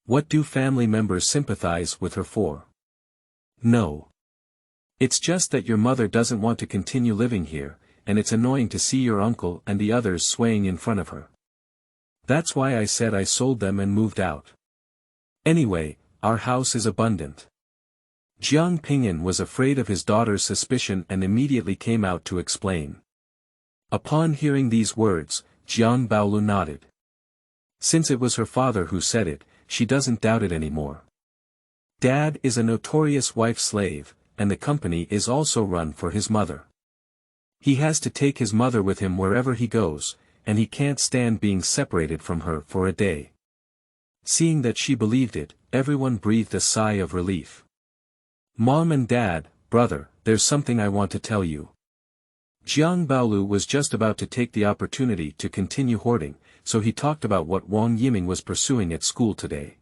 Speaker 1: What do family members sympathize with her for? No. It's just that your mother doesn't want to continue living here, and it's annoying to see your uncle and the others swaying in front of her. That's why I said I sold them and moved out. Anyway, our house is abundant. Jiang Pingyuan was afraid of his daughter's suspicion and immediately came out to explain. Upon hearing these words, Jiang Baolu nodded. Since it was her father who said it, she doesn't doubt it anymore. Dad is a notorious wife slave, and the company is also run for his mother. He has to take his mother with him wherever he goes, and he can't stand being separated from her for a day. Seeing that she believed it, everyone breathed a sigh of relief. Mom and Dad, brother, there's something I want to tell you. Jiang Baolu was just about to take the opportunity to continue hoarding, so he talked about what Wang Yiming was pursuing at school today.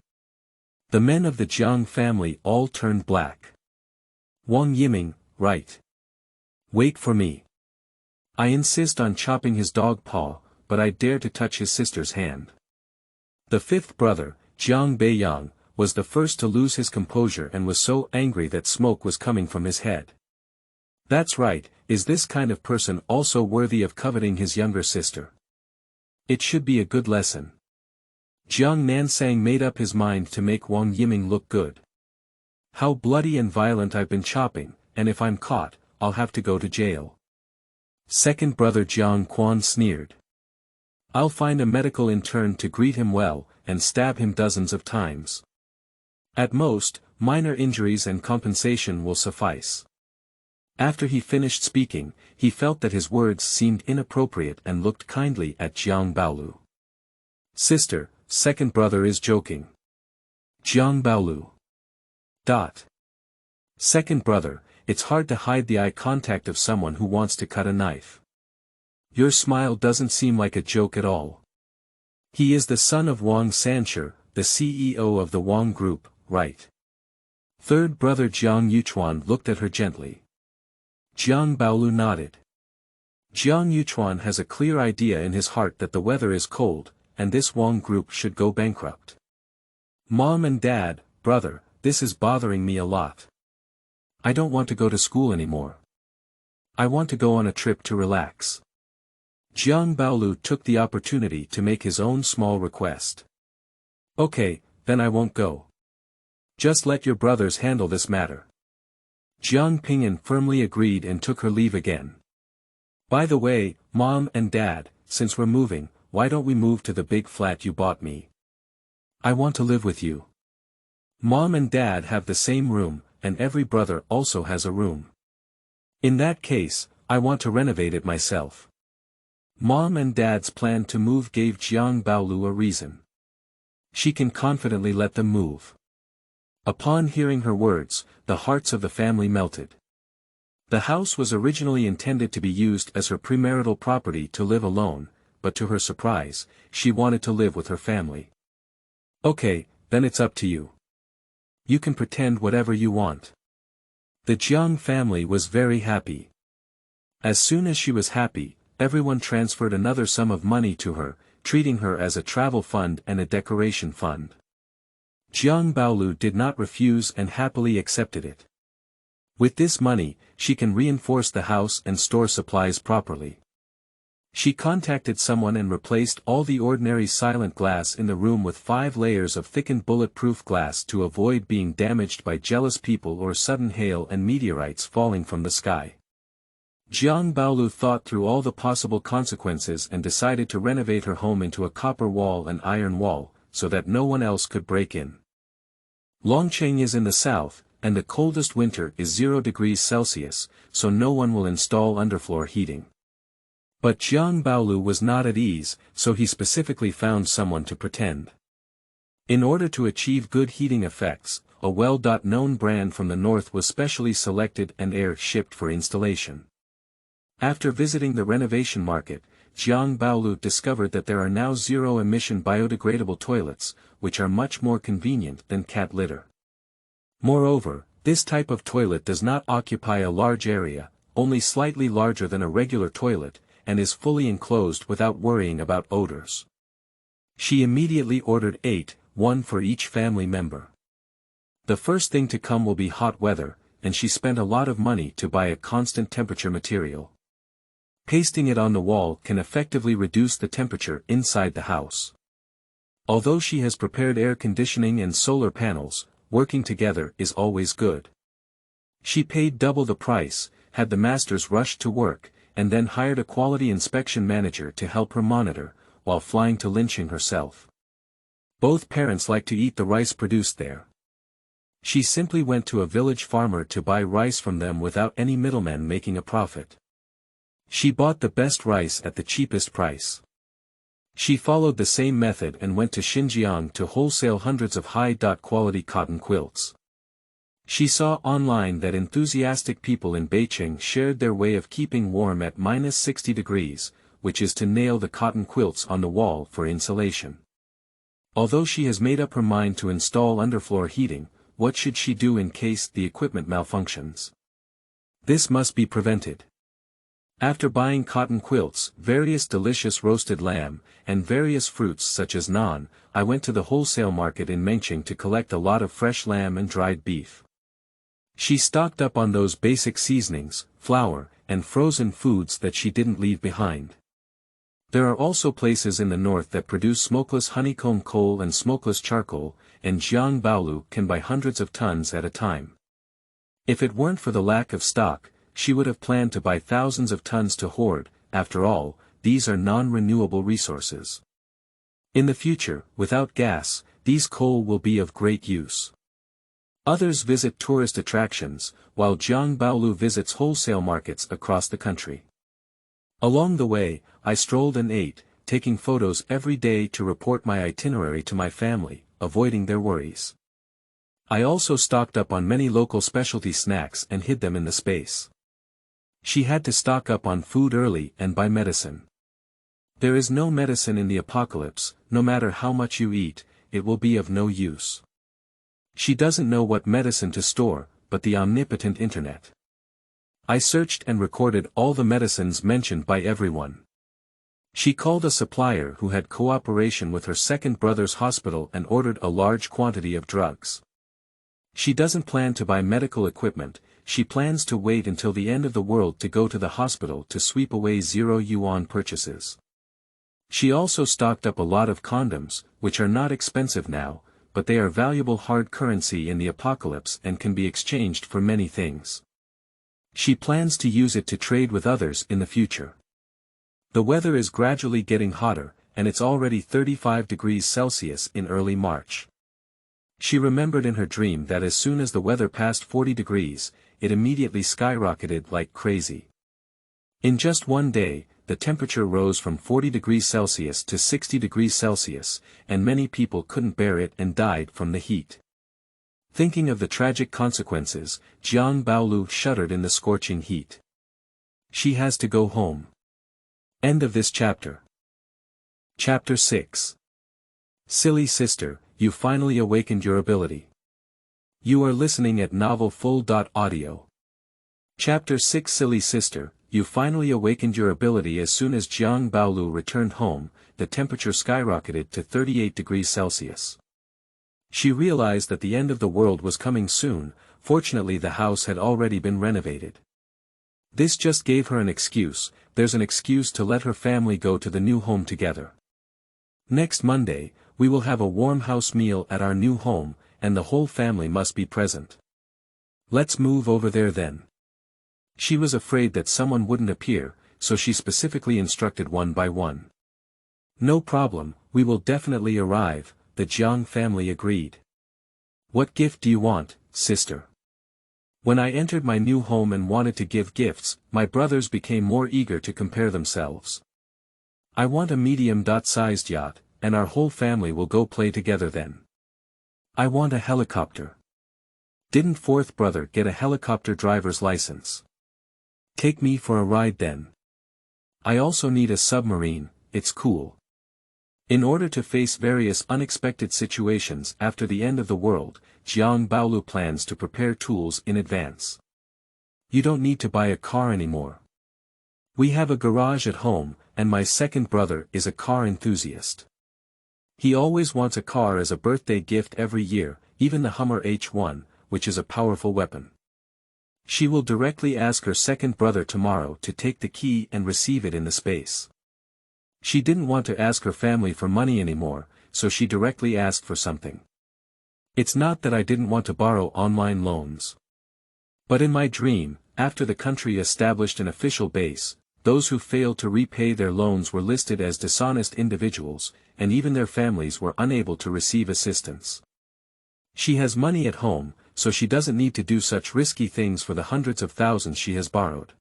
Speaker 1: The men of the Jiang family all turned black. Wang Yiming, right. Wait for me. I insist on chopping his dog paw, but I dare to touch his sister's hand. The fifth brother, Jiang Baolu, was the first to lose his composure and was so angry that smoke was coming from his head. That's right, is this kind of person also worthy of coveting his younger sister? It should be a good lesson. Jiang Nansang made up his mind to make Wang Yiming look good. How bloody and violent I've been chopping, and if I'm caught, I'll have to go to jail. Second brother Jiang Quan sneered. I'll find a medical intern to greet him well, and stab him dozens of times. At most, minor injuries and compensation will suffice. After he finished speaking, he felt that his words seemed inappropriate and looked kindly at Jiang Baolu. Sister, second brother is joking. Jiang Baolu. Second brother, it's hard to hide the eye contact of someone who wants to cut a knife. Your smile doesn't seem like a joke at all. He is the son of Wang Sancher, the CEO of the Wang Group, right? Third brother Jiang Yuan looked at her gently. Jiang Baolu nodded. Jiang Yuan has a clear idea in his heart that the weather is cold, and this Wang Group should go bankrupt. Mom and Dad, brother, this is bothering me a lot. I don't want to go to school anymore. I want to go on a trip to relax. Jiang Baolu took the opportunity to make his own small request. Okay, then I won't go. Just let your brothers handle this matter. Jiang Ping'an firmly agreed and took her leave again. By the way, Mom and Dad, since we're moving, why don't we move to the big flat you bought me? I want to live with you. Mom and Dad have the same room, and every brother also has a room. In that case, I want to renovate it myself. Mom and Dad's plan to move gave Jiang Baolu a reason. She can confidently let them move. Upon hearing her words, the hearts of the family melted. The house was originally intended to be used as her premarital property to live alone, but to her surprise, she wanted to live with her family. Okay, then it's up to you. You can pretend whatever you want. The Jiang family was very happy. As soon as she was happy, everyone transferred another sum of money to her, treating her as a travel fund and a decoration fund. Jiang Baolu did not refuse and happily accepted it. With this money, she can reinforce the house and store supplies properly. She contacted someone and replaced all the ordinary silent glass in the room with 5 layers of thickened bulletproof glass to avoid being damaged by jealous people or sudden hail and meteorites falling from the sky. Jiang Baolu thought through all the possible consequences and decided to renovate her home into a copper wall and iron wall, so that no one else could break in. Longcheng is in the south, and the coldest winter is 0 degrees Celsius, so no one will install underfloor heating. But Jiang Baolu was not at ease, so he specifically found someone to pretend. In order to achieve good heating effects, a well-known brand from the north was specially selected and air-shipped for installation. After visiting the renovation market, Jiang Baolu discovered that there are now zero-emission biodegradable toilets, which are much more convenient than cat litter. Moreover, this type of toilet does not occupy a large area, only slightly larger than a regular toilet, and is fully enclosed without worrying about odors. She immediately ordered 8, one for each family member. The first thing to come will be hot weather, and she spent a lot of money to buy a constant temperature material. Pasting it on the wall can effectively reduce the temperature inside the house. Although she has prepared air conditioning and solar panels, working together is always good. She paid double the price, had the masters rush to work, and then hired a quality inspection manager to help her monitor, while flying to Linqing herself. Both parents like to eat the rice produced there. She simply went to a village farmer to buy rice from them without any middleman making a profit. She bought the best rice at the cheapest price. She followed the same method and went to Xinjiang to wholesale hundreds of high-quality cotton quilts. She saw online that enthusiastic people in Beijing shared their way of keeping warm at -60 degrees, which is to nail the cotton quilts on the wall for insulation. Although she has made up her mind to install underfloor heating, what should she do in case the equipment malfunctions? This must be prevented. After buying cotton quilts, various delicious roasted lamb, and various fruits such as naan, I went to the wholesale market in Mengqing to collect a lot of fresh lamb and dried beef. She stocked up on those basic seasonings, flour, and frozen foods that she didn't leave behind. There are also places in the north that produce smokeless honeycomb coal and smokeless charcoal, and Jiang Baolu can buy hundreds of tons at a time. If it weren't for the lack of stock, she would have planned to buy thousands of tons to hoard. After all, these are non-renewable resources. In the future, without gas, these coal will be of great use. Others visit tourist attractions, while Jiang Baolu visits wholesale markets across the country. Along the way, I strolled and ate, taking photos every day to report my itinerary to my family, avoiding their worries. I also stocked up on many local specialty snacks and hid them in the space. She had to stock up on food early and buy medicine. There is no medicine in the apocalypse, no matter how much you eat, it will be of no use. She doesn't know what medicine to store, but the omnipotent internet. I searched and recorded all the medicines mentioned by everyone. She called a supplier who had cooperation with her second brother's hospital and ordered a large quantity of drugs. She doesn't plan to buy medical equipment, she plans to wait until the end of the world to go to the hospital to sweep away 0 yuan purchases. She also stocked up a lot of condoms, which are not expensive now, but they are valuable hard currency in the apocalypse and can be exchanged for many things. She plans to use it to trade with others in the future. The weather is gradually getting hotter, and it's already 35 degrees Celsius in early March. She remembered in her dream that as soon as the weather passed 40 degrees, it immediately skyrocketed like crazy. In just one day, the temperature rose from 40 degrees Celsius to 60 degrees Celsius, and many people couldn't bear it and died from the heat. Thinking of the tragic consequences, Jiang Baolu shuddered in the scorching heat. She has to go home. End of this chapter. Chapter 6. Silly sister, you finally awakened your ability. You are listening at novelfull.audio. Chapter 6. Silly sister, you finally awakened your ability. As soon as Jiang Baolu returned home, the temperature skyrocketed to 38 degrees Celsius. She realized that the end of the world was coming soon. Fortunately, the house had already been renovated. This just gave her an excuse. There's an excuse to let her family go to the new home together. Next Monday, we will have a warm house meal at our new home, and the whole family must be present. Let's move over there then. She was afraid that someone wouldn't appear, so she specifically instructed one by one. No problem, we will definitely arrive, the Jiang family agreed. What gift do you want, sister? When I entered my new home and wanted to give gifts, my brothers became more eager to compare themselves. I want a medium-sized yacht, and our whole family will go play together then. I want a helicopter. Didn't fourth brother get a helicopter driver's license? Take me for a ride then. I also need a submarine, it's cool. In order to face various unexpected situations after the end of the world, Jiang Baolu plans to prepare tools in advance. You don't need to buy a car anymore. We have a garage at home, and my second brother is a car enthusiast. He always wants a car as a birthday gift every year, even the Hummer H1, which is a powerful weapon. She will directly ask her second brother tomorrow to take the key and receive it in the space. She didn't want to ask her family for money anymore, so she directly asked for something. It's not that I didn't want to borrow online loans. But in my dream, after the country established an official base, those who failed to repay their loans were listed as dishonest individuals, and even their families were unable to receive assistance. She has money at home, so she doesn't need to do such risky things for the hundreds of thousands she has borrowed.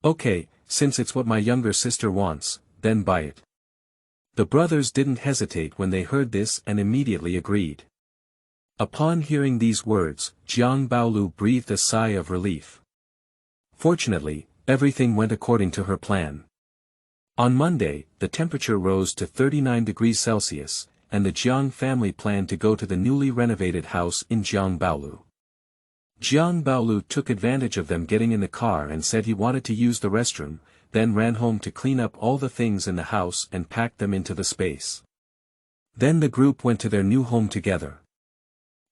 Speaker 1: Okay, since it's what my younger sister wants, then buy it. The brothers didn't hesitate when they heard this and immediately agreed. Upon hearing these words, Jiang Baolu breathed a sigh of relief. Fortunately, everything went according to her plan. On Monday, the temperature rose to 39 degrees Celsius, and the Jiang family planned to go to the newly renovated house in Jiang Baolu. Jiang Baolu took advantage of them getting in the car and said he wanted to use the restroom, then ran home to clean up all the things in the house and pack them into the space. Then the group went to their new home together.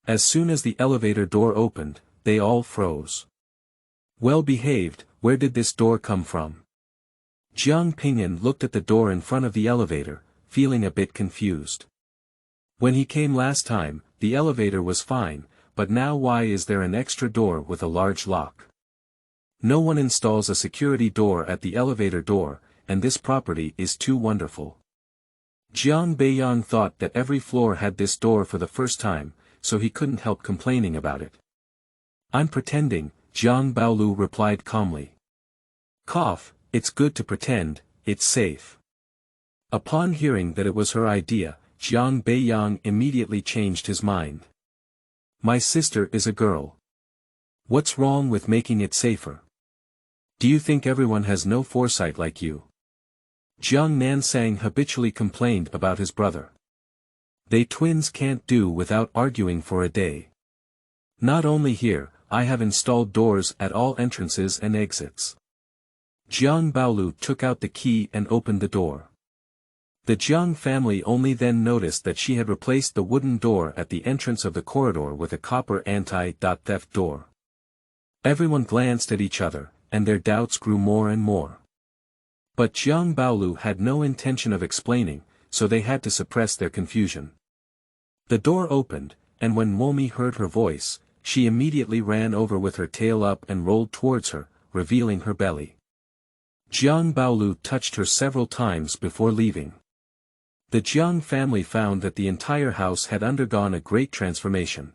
Speaker 1: As soon as the elevator door opened, they all froze. Well behaved, where did this door come from? Jiang Pingyan looked at the door in front of the elevator, feeling a bit confused. When he came last time, the elevator was fine, but now why is there an extra door with a large lock? No one installs a security door at the elevator door, and this property is too wonderful. Jiang Baiyang thought that every floor had this door for the first time, so he couldn't help complaining about it. I'm pretending, Jiang Baolu replied calmly. Cough, it's good to pretend, it's safe. Upon hearing that it was her idea, Jiang Baolu immediately changed his mind. My sister is a girl. What's wrong with making it safer? Do you think everyone has no foresight like you? Jiang Nansang habitually complained about his brother. They twins can't do without arguing for a day. Not only here, I have installed doors at all entrances and exits. Jiang Baolu took out the key and opened the door. The Jiang family only then noticed that she had replaced the wooden door at the entrance of the corridor with a copper anti-theft door. Everyone glanced at each other, and their doubts grew more and more. But Jiang Baolu had no intention of explaining, so they had to suppress their confusion. The door opened, and when Momi heard her voice, she immediately ran over with her tail up and rolled towards her, revealing her belly. Jiang Baolu touched her several times before leaving. The Jiang family found that the entire house had undergone a great transformation.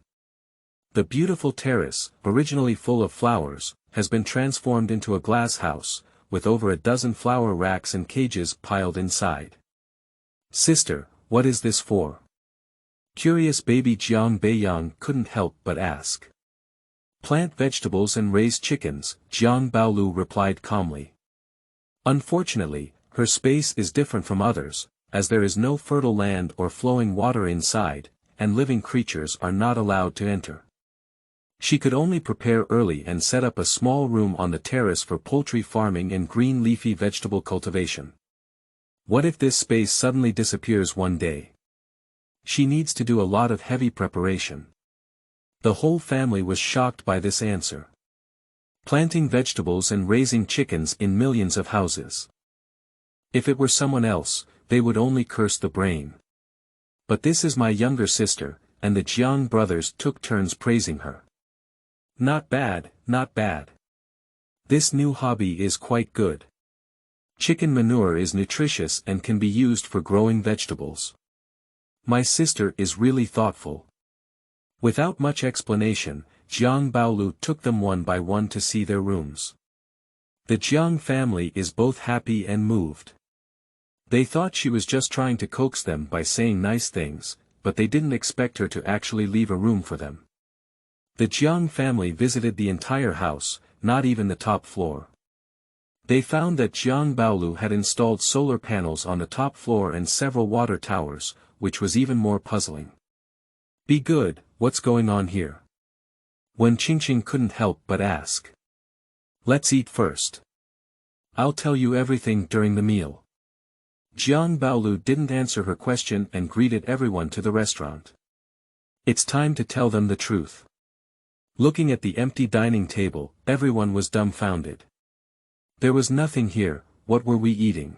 Speaker 1: The beautiful terrace, originally full of flowers, has been transformed into a glass house, with over a dozen flower racks and cages piled inside. Sister, what is this for? Curious baby Jiang Baolu couldn't help but ask. Plant vegetables and raise chickens, Jiang Baolu replied calmly. Unfortunately, her space is different from others, as there is no fertile land or flowing water inside, and living creatures are not allowed to enter. She could only prepare early and set up a small room on the terrace for poultry farming and green leafy vegetable cultivation. What if this space suddenly disappears one day? She needs to do a lot of heavy preparation. The whole family was shocked by this answer. Planting vegetables and raising chickens in millions of houses. If it were someone else, they would only curse the brain. But this is my younger sister, and the Jiang brothers took turns praising her. Not bad, not bad. This new hobby is quite good. Chicken manure is nutritious and can be used for growing vegetables. My sister is really thoughtful. Without much explanation, Jiang Baolu took them one by one to see their rooms. The Jiang family is both happy and moved. They thought she was just trying to coax them by saying nice things, but they didn't expect her to actually leave a room for them. The Jiang family visited the entire house, not even the top floor. They found that Jiang Baolu had installed solar panels on the top floor and several water towers, which was even more puzzling. Be good, what's going on here? Wen Qingqing couldn't help but ask. Let's eat first. I'll tell you everything during the meal. Jiang Baolu didn't answer her question and greeted everyone to the restaurant. It's time to tell them the truth. Looking at the empty dining table, everyone was dumbfounded. There was nothing here, what were we eating?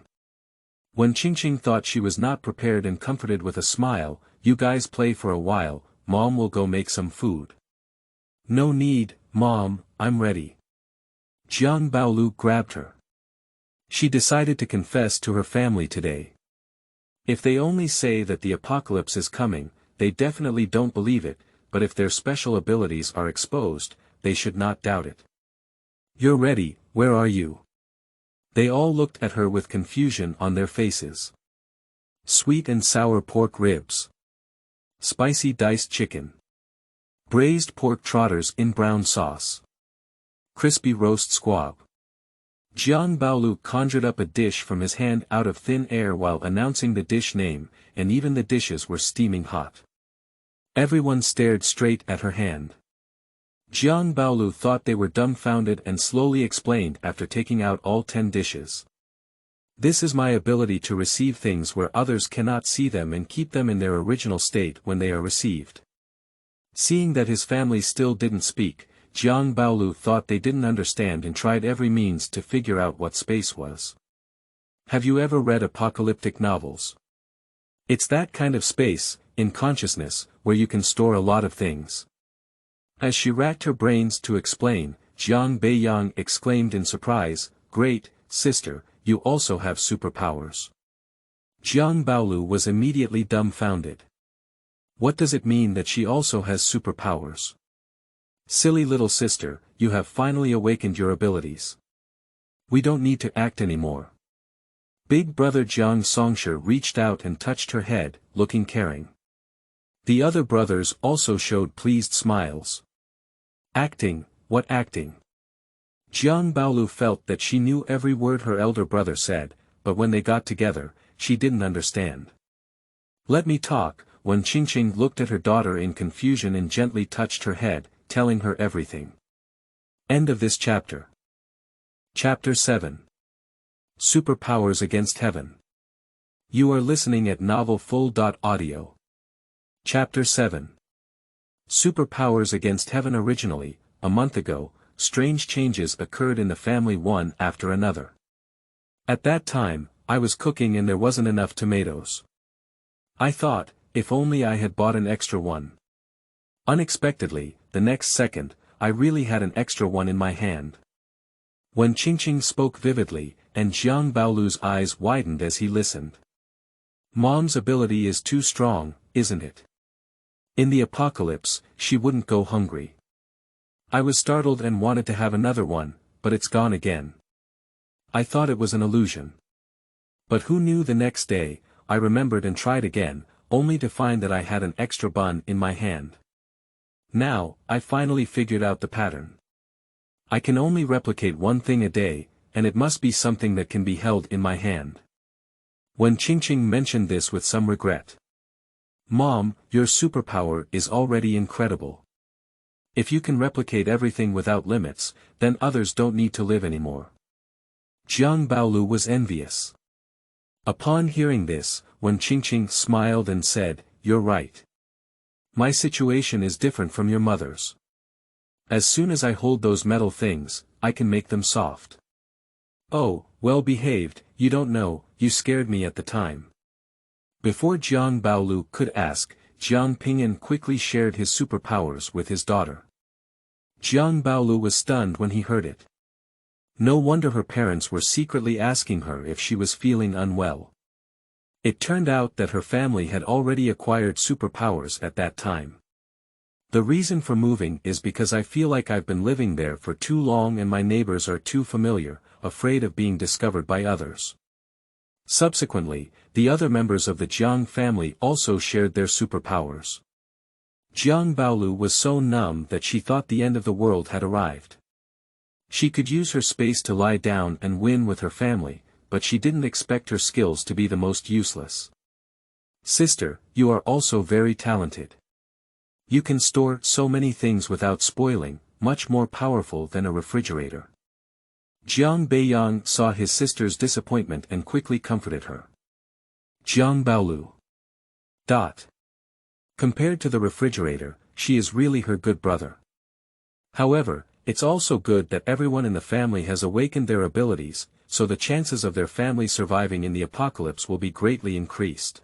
Speaker 1: When Qingqing thought she was not prepared and comforted with a smile, you guys play for a while, Mom will go make some food. No need, Mom, I'm ready. Jiang Baolu grabbed her. She decided to confess to her family today. If they only say that the apocalypse is coming, they definitely don't believe it, but if their special abilities are exposed, they should not doubt it. You're ready, where are you? They all looked at her with confusion on their faces. Sweet and sour pork ribs. Spicy diced chicken. Braised pork trotters in brown sauce. Crispy roast squab. Jiang Baolu conjured up a dish from his hand out of thin air while announcing the dish name, and even the dishes were steaming hot. Everyone stared straight at her hand. Jiang Baolu thought they were dumbfounded and slowly explained after taking out all 10 dishes. This is my ability to receive things where others cannot see them and keep them in their original state when they are received. Seeing that his family still didn't speak, Jiang Baolu thought they didn't understand and tried every means to figure out what space was. Have you ever read apocalyptic novels? It's that kind of space, in consciousness, where you can store a lot of things. As she racked her brains to explain, Jiang Baolu exclaimed in surprise, Great, sister, you also have superpowers. Jiang Baolu was immediately dumbfounded. What does it mean that she also has superpowers? Silly little sister, you have finally awakened your abilities. We don't need to act anymore. Big brother Jiang Songshe reached out and touched her head, looking caring. The other brothers also showed pleased smiles. Acting, what acting? Jiang Baolu felt that she knew every word her elder brother said, but when they got together, she didn't understand. Let me talk. When Qingqing looked at her daughter in confusion and gently touched her head, telling her everything. End of this chapter. Chapter 7. Superpowers against Heaven. You are listening at novelfull.audio. Chapter 7. Superpowers against Heaven. Originally, a month ago, strange changes occurred in the family one after another. At that time, I was cooking and there wasn't enough tomatoes. I thought, if only I had bought an extra one. Unexpectedly, the next second, I really had an extra one in my hand. When Qingqing spoke vividly, and Jiang Baolu's eyes widened as he listened. Mom's ability is too strong, isn't it? In the apocalypse, she wouldn't go hungry. I was startled and wanted to have another one, but it's gone again. I thought it was an illusion. But who knew the next day, I remembered and tried again, only to find that I had an extra bun in my hand. Now, I finally figured out the pattern. I can only replicate one thing a day, and it must be something that can be held in my hand. When Qingqing mentioned this with some regret. Mom, your superpower is already incredible. If you can replicate everything without limits, then others don't need to live anymore. Jiang Baolu was envious. Upon hearing this, when Qingqing smiled and said, "You're right. My situation is different from your mother's. As soon as I hold those metal things, I can make them soft." "Oh, well behaved, you don't know, you scared me at the time." Before Jiang Baolu could ask, Jiang Pingyuan quickly shared his superpowers with his daughter. Jiang Baolu was stunned when he heard it. No wonder her parents were secretly asking her if she was feeling unwell. It turned out that her family had already acquired superpowers at that time. The reason for moving is because I feel like I've been living there for too long and my neighbors are too familiar, afraid of being discovered by others. Subsequently, the other members of the Jiang family also shared their superpowers. Jiang Baolu was so numb that she thought the end of the world had arrived. She could use her space to lie down and win with her family, but she didn't expect her skills to be the most useless. "Sister, you are also very talented. You can store so many things without spoiling, much more powerful than a refrigerator." Jiang Baolu saw his sister's disappointment and quickly comforted her. Jiang Baolu. Compared to the refrigerator, she is really her good brother. However, it's also good that everyone in the family has awakened their abilities, so the chances of their family surviving in the apocalypse will be greatly increased.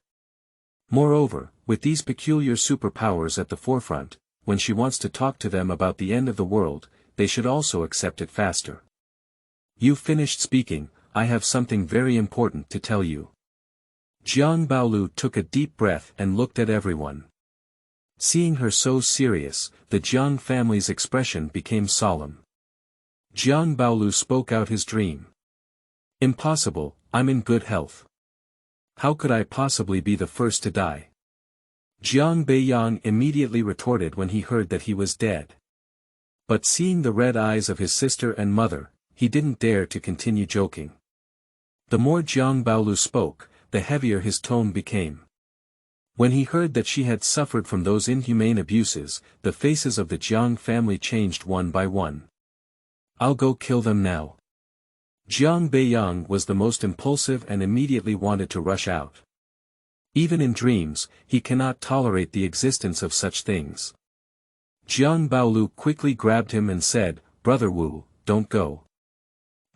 Speaker 1: Moreover, with these peculiar superpowers at the forefront, when she wants to talk to them about the end of the world, they should also accept it faster. "You finished speaking, I have something very important to tell you." Jiang Baolu took a deep breath and looked at everyone. Seeing her so serious, the Jiang family's expression became solemn. Jiang Baolu spoke out his dream. "Impossible, I'm in good health. How could I possibly be the first to die?" Jiang Baolu immediately retorted when he heard that he was dead. But seeing the red eyes of his sister and mother, he didn't dare to continue joking. The more Jiang Baolu spoke, the heavier his tone became. When he heard that she had suffered from those inhumane abuses, the faces of the Jiang family changed one by one. "I'll go kill them now." Jiang Baolu was the most impulsive and immediately wanted to rush out. Even in dreams, he cannot tolerate the existence of such things. Jiang Baolu quickly grabbed him and said, "Brother Wu, don't go.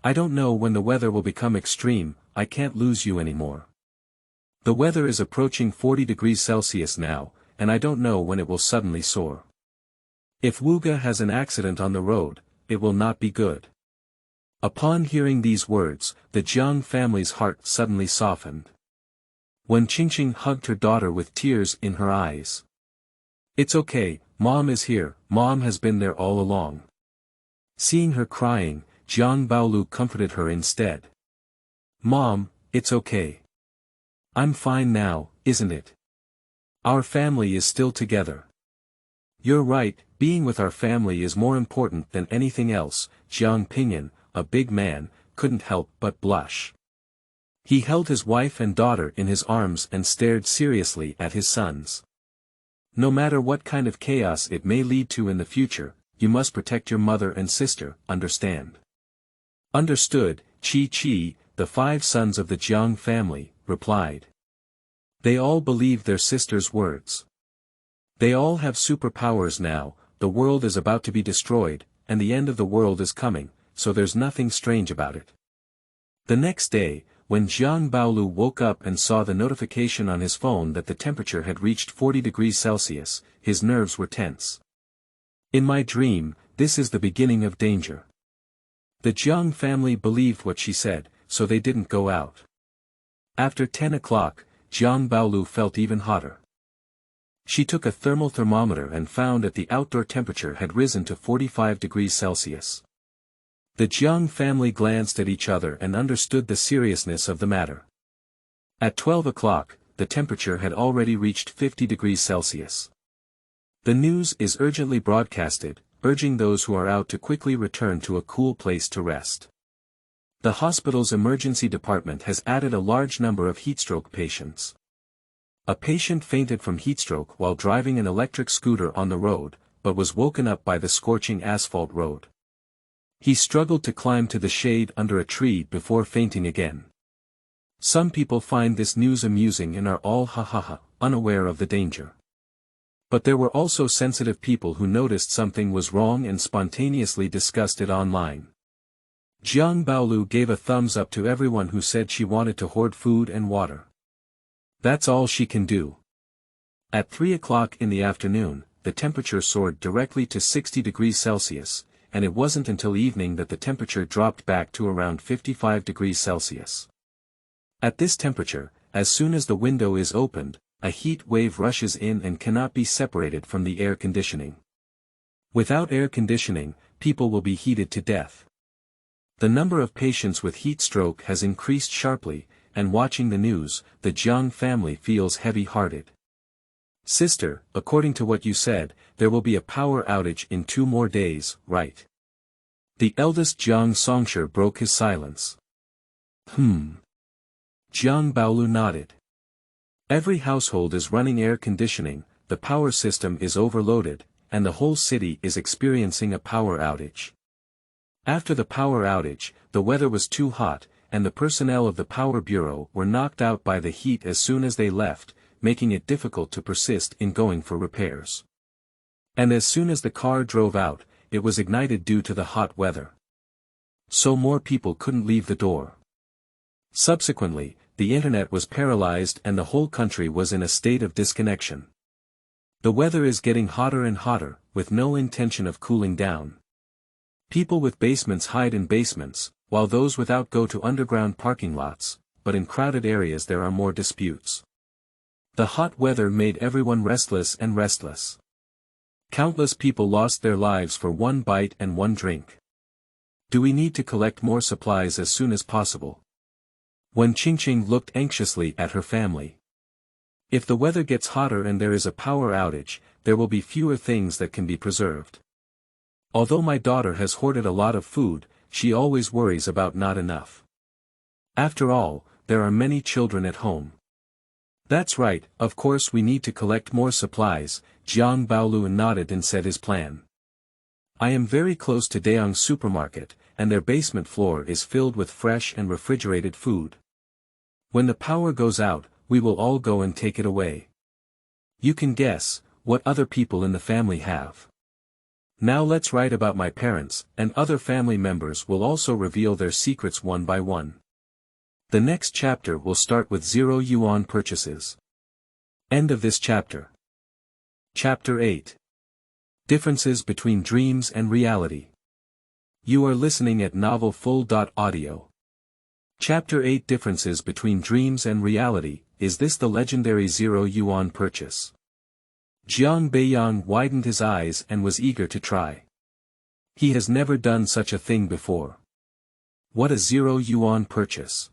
Speaker 1: I don't know when the weather will become extreme, I can't lose you anymore. The weather is approaching 40 degrees Celsius now, and I don't know when it will suddenly soar. If Wuga has an accident on the road, it will not be good." Upon hearing these words, the Jiang family's heart suddenly softened. When Qingqing hugged her daughter with tears in her eyes. It's okay, Mom is here, Mom has been there all along. Seeing her crying, Jiang Baolu comforted her instead. Mom, it's okay. I'm fine now, isn't it? Our family is still together. You're right, being with our family is more important than anything else. Jiang Pinyin, a big man, couldn't help but blush. He held his wife and daughter in his arms and stared seriously at his sons. No matter what kind of chaos it may lead to in the future, you must protect your mother and sister, understand? Understood, Chi, the 5 sons of the Jiang family, replied. They all believed their sister's words. They all have superpowers now, the world is about to be destroyed, and the end of the world is coming, so there's nothing strange about it. The next day, when Jiang Baolu woke up and saw the notification on his phone that the temperature had reached 40 degrees Celsius, his nerves were tense. In my dream, this is the beginning of danger. The Jiang family believed what she said, so they didn't go out. After 10 o'clock, Jiang Baolu felt even hotter. She took a thermal thermometer and found that the outdoor temperature had risen to 45 degrees Celsius. The Jiang family glanced at each other and understood the seriousness of the matter. At 12 o'clock, the temperature had already reached 50 degrees Celsius. The news is urgently broadcasted, urging those who are out to quickly return to a cool place to rest. The hospital's emergency department has added a large number of heatstroke patients. A patient fainted from heatstroke while driving an electric scooter on the road, but was woken up by the scorching asphalt road. He struggled to climb to the shade under a tree before fainting again. Some people find this news amusing and are all unaware of the danger. But there were also sensitive people who noticed something was wrong and spontaneously discussed it online. Jiang Baolu gave a thumbs up to everyone who said she wanted to hoard food and water. That's all she can do. At 3 o'clock in the afternoon, the temperature soared directly to 60 degrees Celsius, and it wasn't until evening that the temperature dropped back to around 55 degrees Celsius. At this temperature, as soon as the window is opened, a heat wave rushes in and cannot be separated from the air conditioning. Without air conditioning, people will be heated to death. The number of patients with heat stroke has increased sharply, and watching the news, the Jiang family feels heavy-hearted. Sister, according to what you said, there will be a power outage in 2 more days, right? The eldest Jiang Songsher broke his silence. Jiang Baolu nodded. Every household is running air conditioning, the power system is overloaded, and the whole city is experiencing a power outage. After the power outage, the weather was too hot, and the personnel of the Power Bureau were knocked out by the heat as soon as they left, making it difficult to persist in going for repairs. And as soon as the car drove out, it was ignited due to the hot weather. So more people couldn't leave the door. Subsequently, the internet was paralyzed and the whole country was in a state of disconnection. The weather is getting hotter and hotter, with no intention of cooling down. People with basements hide in basements, while those without go to underground parking lots, but in crowded areas there are more disputes. The hot weather made everyone restless and restless. Countless people lost their lives for 1 bite and 1 drink. Do we need to collect more supplies as soon as possible? When Qingqing looked anxiously at her family. If the weather gets hotter and there is a power outage, there will be fewer things that can be preserved. Although my daughter has hoarded a lot of food, she always worries about not enough. After all, there are many children at home. That's right, of course we need to collect more supplies. Jiang Baolu nodded and said his plan. I am very close to Daong's supermarket, and their basement floor is filled with fresh and refrigerated food. When the power goes out, we will all go and take it away. You can guess what other people in the family have. Now let's write about my parents, and other family members will also reveal their secrets one by one. The next chapter will start with 0 yuan purchases. End of this chapter. Chapter 8. Differences between dreams and reality. You are listening at novelfull.audio. Chapter 8. Differences between dreams and reality. Is this the legendary 0 yuan purchase? Jiang Baolu widened his eyes and was eager to try. He has never done such a thing before. What a 0 yuan purchase.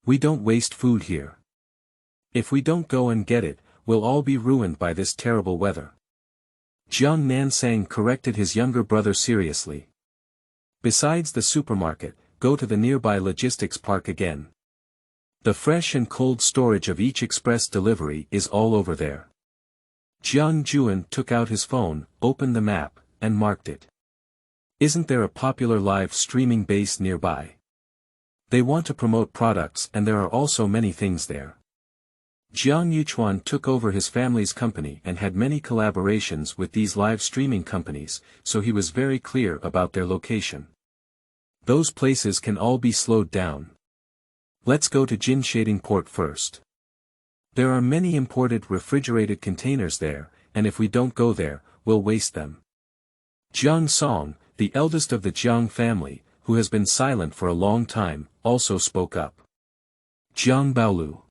Speaker 1: We don't waste food here. If we don't go and get it, we'll all be ruined by this terrible weather. Jiang Nansang corrected his younger brother seriously. Besides the supermarket, go to the nearby logistics park again. The fresh and cold storage of each express delivery is all over there. Jiang Juan took out his phone, opened the map, and marked it. Isn't there a popular live streaming base nearby? They want to promote products and there are also many things there. Jiang Yuan took over his family's company and had many collaborations with these live streaming companies, so he was very clear about their location. Those places can all be slowed down. Let's go to Jinshading Port first. There are many imported refrigerated containers there, and if we don't go there, we'll waste them. Jiang Song, the eldest of the Jiang family, who has been silent for a long time, also spoke up. Jiang Baolu.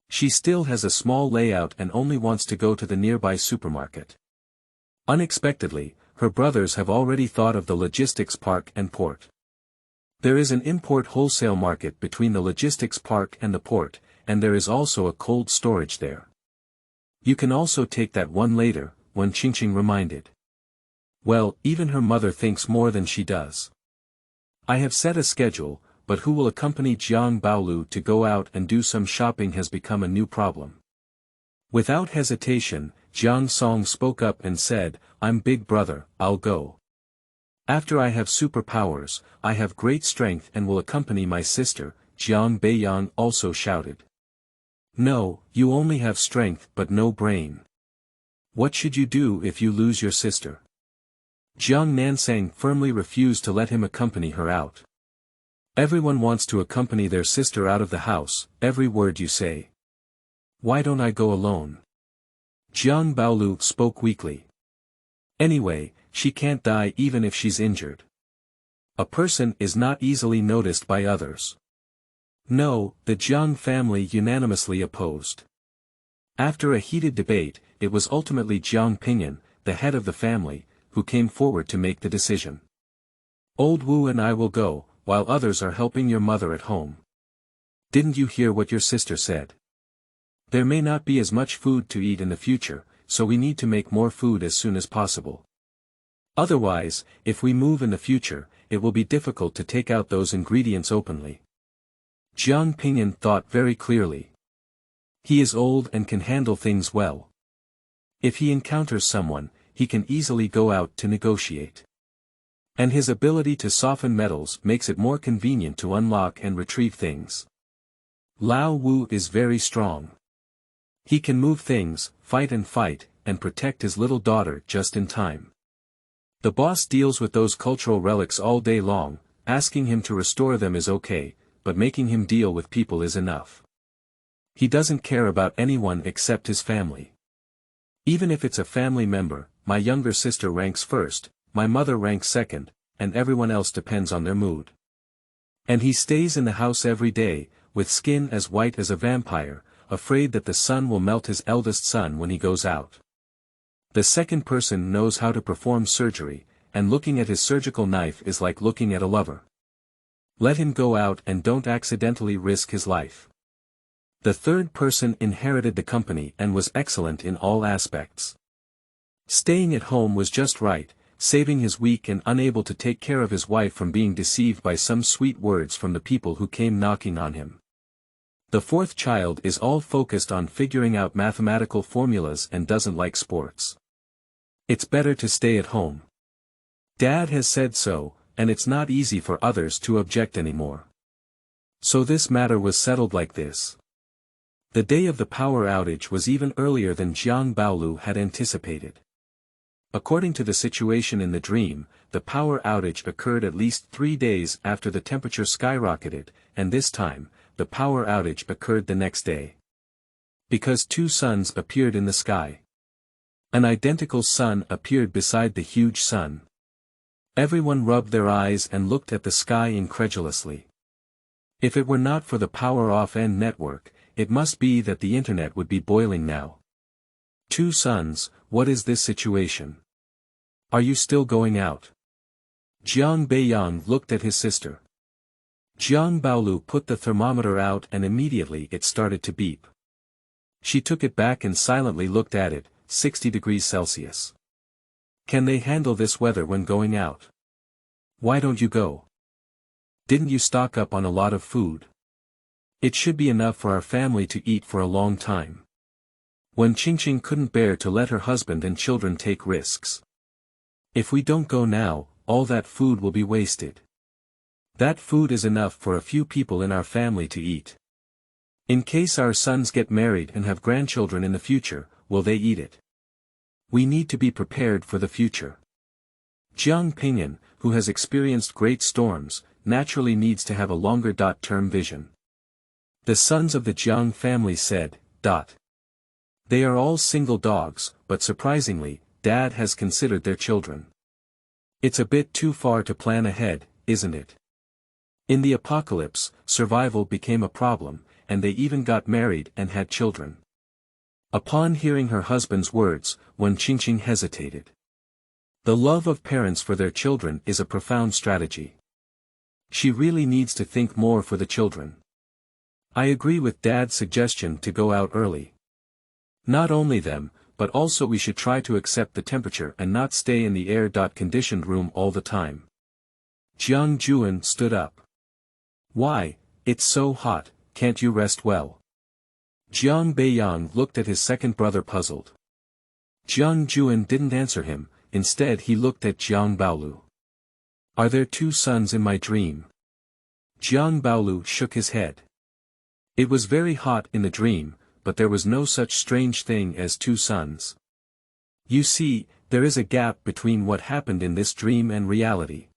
Speaker 1: She still has a small layout and only wants to go to the nearby supermarket. Unexpectedly, her brothers have already thought of the logistics park and port. There is an import wholesale market between the logistics park and the port, and there is also a cold storage there. You can also take that one later, Wen Qingqing reminded. Well, even her mother thinks more than she does. I have set a schedule, but who will accompany Jiang Baolu to go out and do some shopping has become a new problem. Without hesitation, Jiang Song spoke up and said, I'm big brother, I'll go. After I have superpowers, I have great strength and will accompany my sister, Jiang Baolu also shouted. No, you only have strength but no brain. What should you do if you lose your sister? Jiang Nansang firmly refused to let him accompany her out. Everyone wants to accompany their sister out of the house, every word you say. Why don't I go alone? Jiang Baolu spoke weakly. Anyway, she can't die even if she's injured. A person is not easily noticed by others. No, the Jiang family unanimously opposed. After a heated debate, it was ultimately Jiang Pingyuan, the head of the family, who came forward to make the decision. Old Wu and I will go, while others are helping your mother at home. Didn't you hear what your sister said? There may not be as much food to eat in the future, so we need to make more food as soon as possible. Otherwise, if we move in the future, it will be difficult to take out those ingredients openly. Jiang Pingyuan thought very clearly. He is old and can handle things well. If he encounters someone, he can easily go out to negotiate. And his ability to soften metals makes it more convenient to unlock and retrieve things. Lao Wu is very strong. He can move things, fight, and protect his little daughter just in time. The boss deals with those cultural relics all day long, asking him to restore them is okay, but making him deal with people is enough. He doesn't care about anyone except his family. Even if it's a family member, my younger sister ranks first, my mother ranks second, and everyone else depends on their mood. And he stays in the house every day, with skin as white as a vampire, afraid that the sun will melt his eldest son when he goes out. The second person knows how to perform surgery, and looking at his surgical knife is like looking at a lover. Let him go out and don't accidentally risk his life. The third person inherited the company and was excellent in all aspects. Staying at home was just right, saving his weak and unable to take care of his wife from being deceived by some sweet words from the people who came knocking on him. The fourth child is all focused on figuring out mathematical formulas and doesn't like sports. It's better to stay at home. Dad has said so, and it's not easy for others to object anymore. So this matter was settled like this. The day of the power outage was even earlier than Jiang Baolu had anticipated. According to the situation in the dream, the power outage occurred at least 3 days after the temperature skyrocketed, and this time, the power outage occurred the next day. Because 2 suns appeared in the sky. An identical sun appeared beside the huge sun. Everyone rubbed their eyes and looked at the sky incredulously. If it were not for the power off-end network, it must be that the internet would be boiling now. Two sons, what is this situation? Are you still going out? Jiang Baolu looked at his sister. Jiang Baolu put the thermometer out and immediately it started to beep. She took it back and silently looked at it, 60 degrees Celsius. Can they handle this weather when going out? Why don't you go? Didn't you stock up on a lot of food? It should be enough for our family to eat for a long time. When Qingqing couldn't bear to let her husband and children take risks. If we don't go now, all that food will be wasted. That food is enough for a few people in our family to eat. In case our sons get married and have grandchildren in the future, will they eat it? We need to be prepared for the future. Jiang Pingyun, who has experienced great storms, naturally needs to have a longer-term vision. The sons of the Jiang family said, They are all single dogs, but surprisingly, Dad has considered their children. It's a bit too far to plan ahead, isn't it? In the apocalypse, survival became a problem, and they even got married and had children. Upon hearing her husband's words, Wen Qingqing hesitated. The love of parents for their children is a profound strategy. She really needs to think more for the children. I agree with Dad's suggestion to go out early. Not only them, but also we should try to accept the temperature and not stay in the air-conditioned room all the time. Jiang Juan stood up. Why, it's so hot, can't you rest well? Jiang Baolu looked at his second brother puzzled. Jiang Juan didn't answer him, instead he looked at Jiang Baolu. Are there two sons in my dream? Jiang Baolu shook his head. It was very hot in the dream, but there was no such strange thing as two sons. You see, there is a gap between what happened in this dream and reality.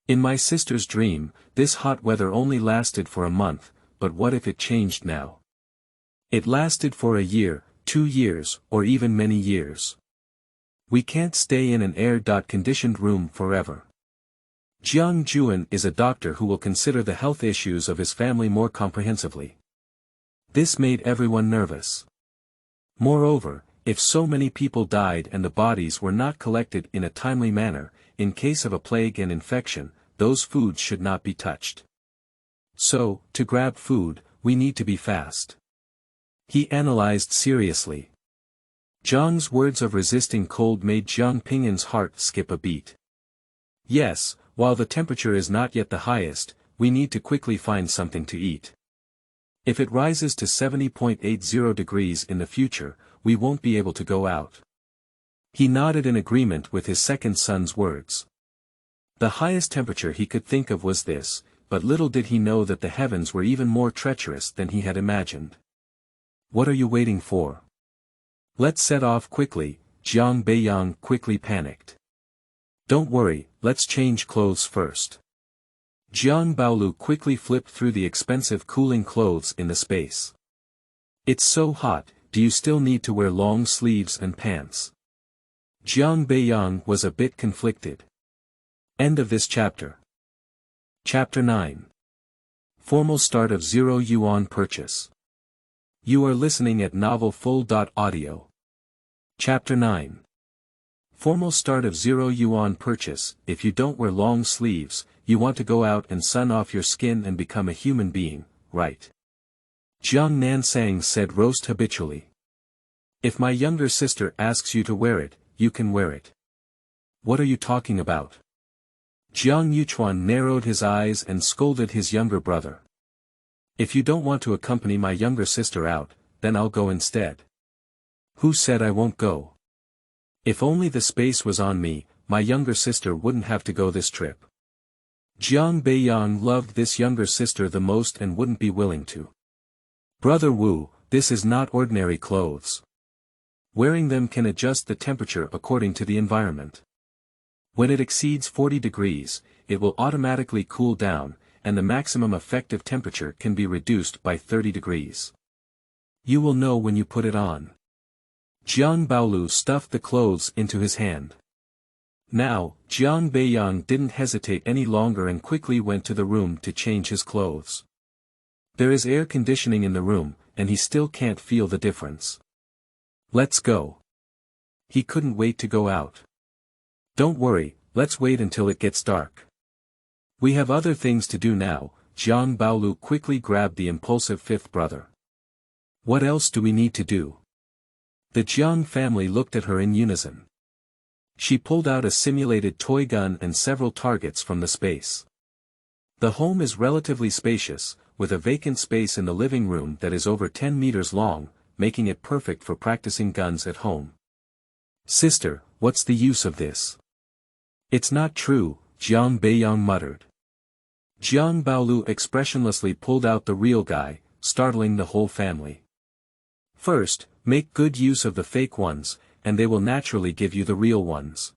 Speaker 1: In my sister's dream, this hot weather only lasted for a month, but what if it changed now? It lasted for a year, 2 years, or even many years. We can't stay in an air-conditioned room forever. Jiang Juan is a doctor who will consider the health issues of his family more comprehensively. This made everyone nervous. Moreover, if so many people died and the bodies were not collected in a timely manner, in case of a plague and infection, those foods should not be touched. So, to grab food, we need to be fast. He analyzed seriously. Jiang's words of resisting cold made Jiang Pingyun's heart skip a beat. Yes, while the temperature is not yet the highest, we need to quickly find something to eat. If it rises to 70.80 degrees in the future, we won't be able to go out. He nodded in agreement with his second son's words. The highest temperature he could think of was this, but little did he know that the heavens were even more treacherous than he had imagined. What are you waiting for? Let's set off quickly, Jiang Baolu quickly panicked. Don't worry, let's change clothes first. Jiang Baolu quickly flipped through the expensive cooling clothes in the space. It's so hot, do you still need to wear long sleeves and pants? Jiang Baolu was a bit conflicted. End of this chapter. Chapter 9. Formal start of 0 Yuan purchase. You are listening at novelfull.audio. Chapter 9. Formal start of 0 Yuan purchase. If you don't wear long sleeves, you want to go out and sun off your skin and become a human being, right? Jiang Nansang said roast habitually. If my younger sister asks you to wear it, you can wear it. What are you talking about? Jiang Yuchuan narrowed his eyes and scolded his younger brother. If you don't want to accompany my younger sister out, then I'll go instead. Who said I won't go? If only the space was on me, my younger sister wouldn't have to go this trip. Jiang Baolu loved this younger sister the most and wouldn't be willing to. Brother Wu, this is not ordinary clothes. Wearing them can adjust the temperature according to the environment. When it exceeds 40 degrees, it will automatically cool down, and the maximum effective temperature can be reduced by 30 degrees. You will know when you put it on. Jiang Baolu stuffed the clothes into his hand. Now, Jiang Baolu didn't hesitate any longer and quickly went to the room to change his clothes. There is air conditioning in the room, and he still can't feel the difference. Let's go. He couldn't wait to go out. Don't worry, let's wait until it gets dark. We have other things to do now. Jiang Baolu quickly grabbed the impulsive fifth brother. What else do we need to do? The Jiang family looked at her in unison. She pulled out a simulated toy gun and several targets from the space. The home is relatively spacious, with a vacant space in the living room that is over 10 meters long, making it perfect for practicing guns at home. Sister, what's the use of this? It's not true, Jiang Baolu muttered. Jiang Baolu expressionlessly pulled out the real guy, startling the whole family. First, make good use of the fake ones, and they will naturally give you the real ones.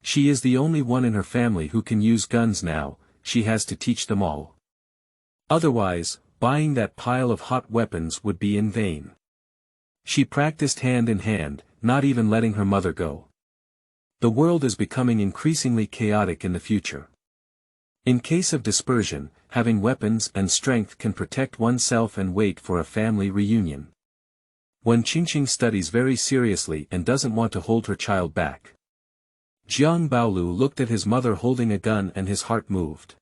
Speaker 1: She is the only one in her family who can use guns now, she has to teach them all. Otherwise, buying that pile of hot weapons would be in vain. She practiced hand in hand, not even letting her mother go. The world is becoming increasingly chaotic in the future. In case of dispersion, having weapons and strength can protect oneself and wait for a family reunion. When Qingqing studies very seriously and doesn't want to hold her child back. Jiang Baolu looked at his mother holding a gun and his heart moved.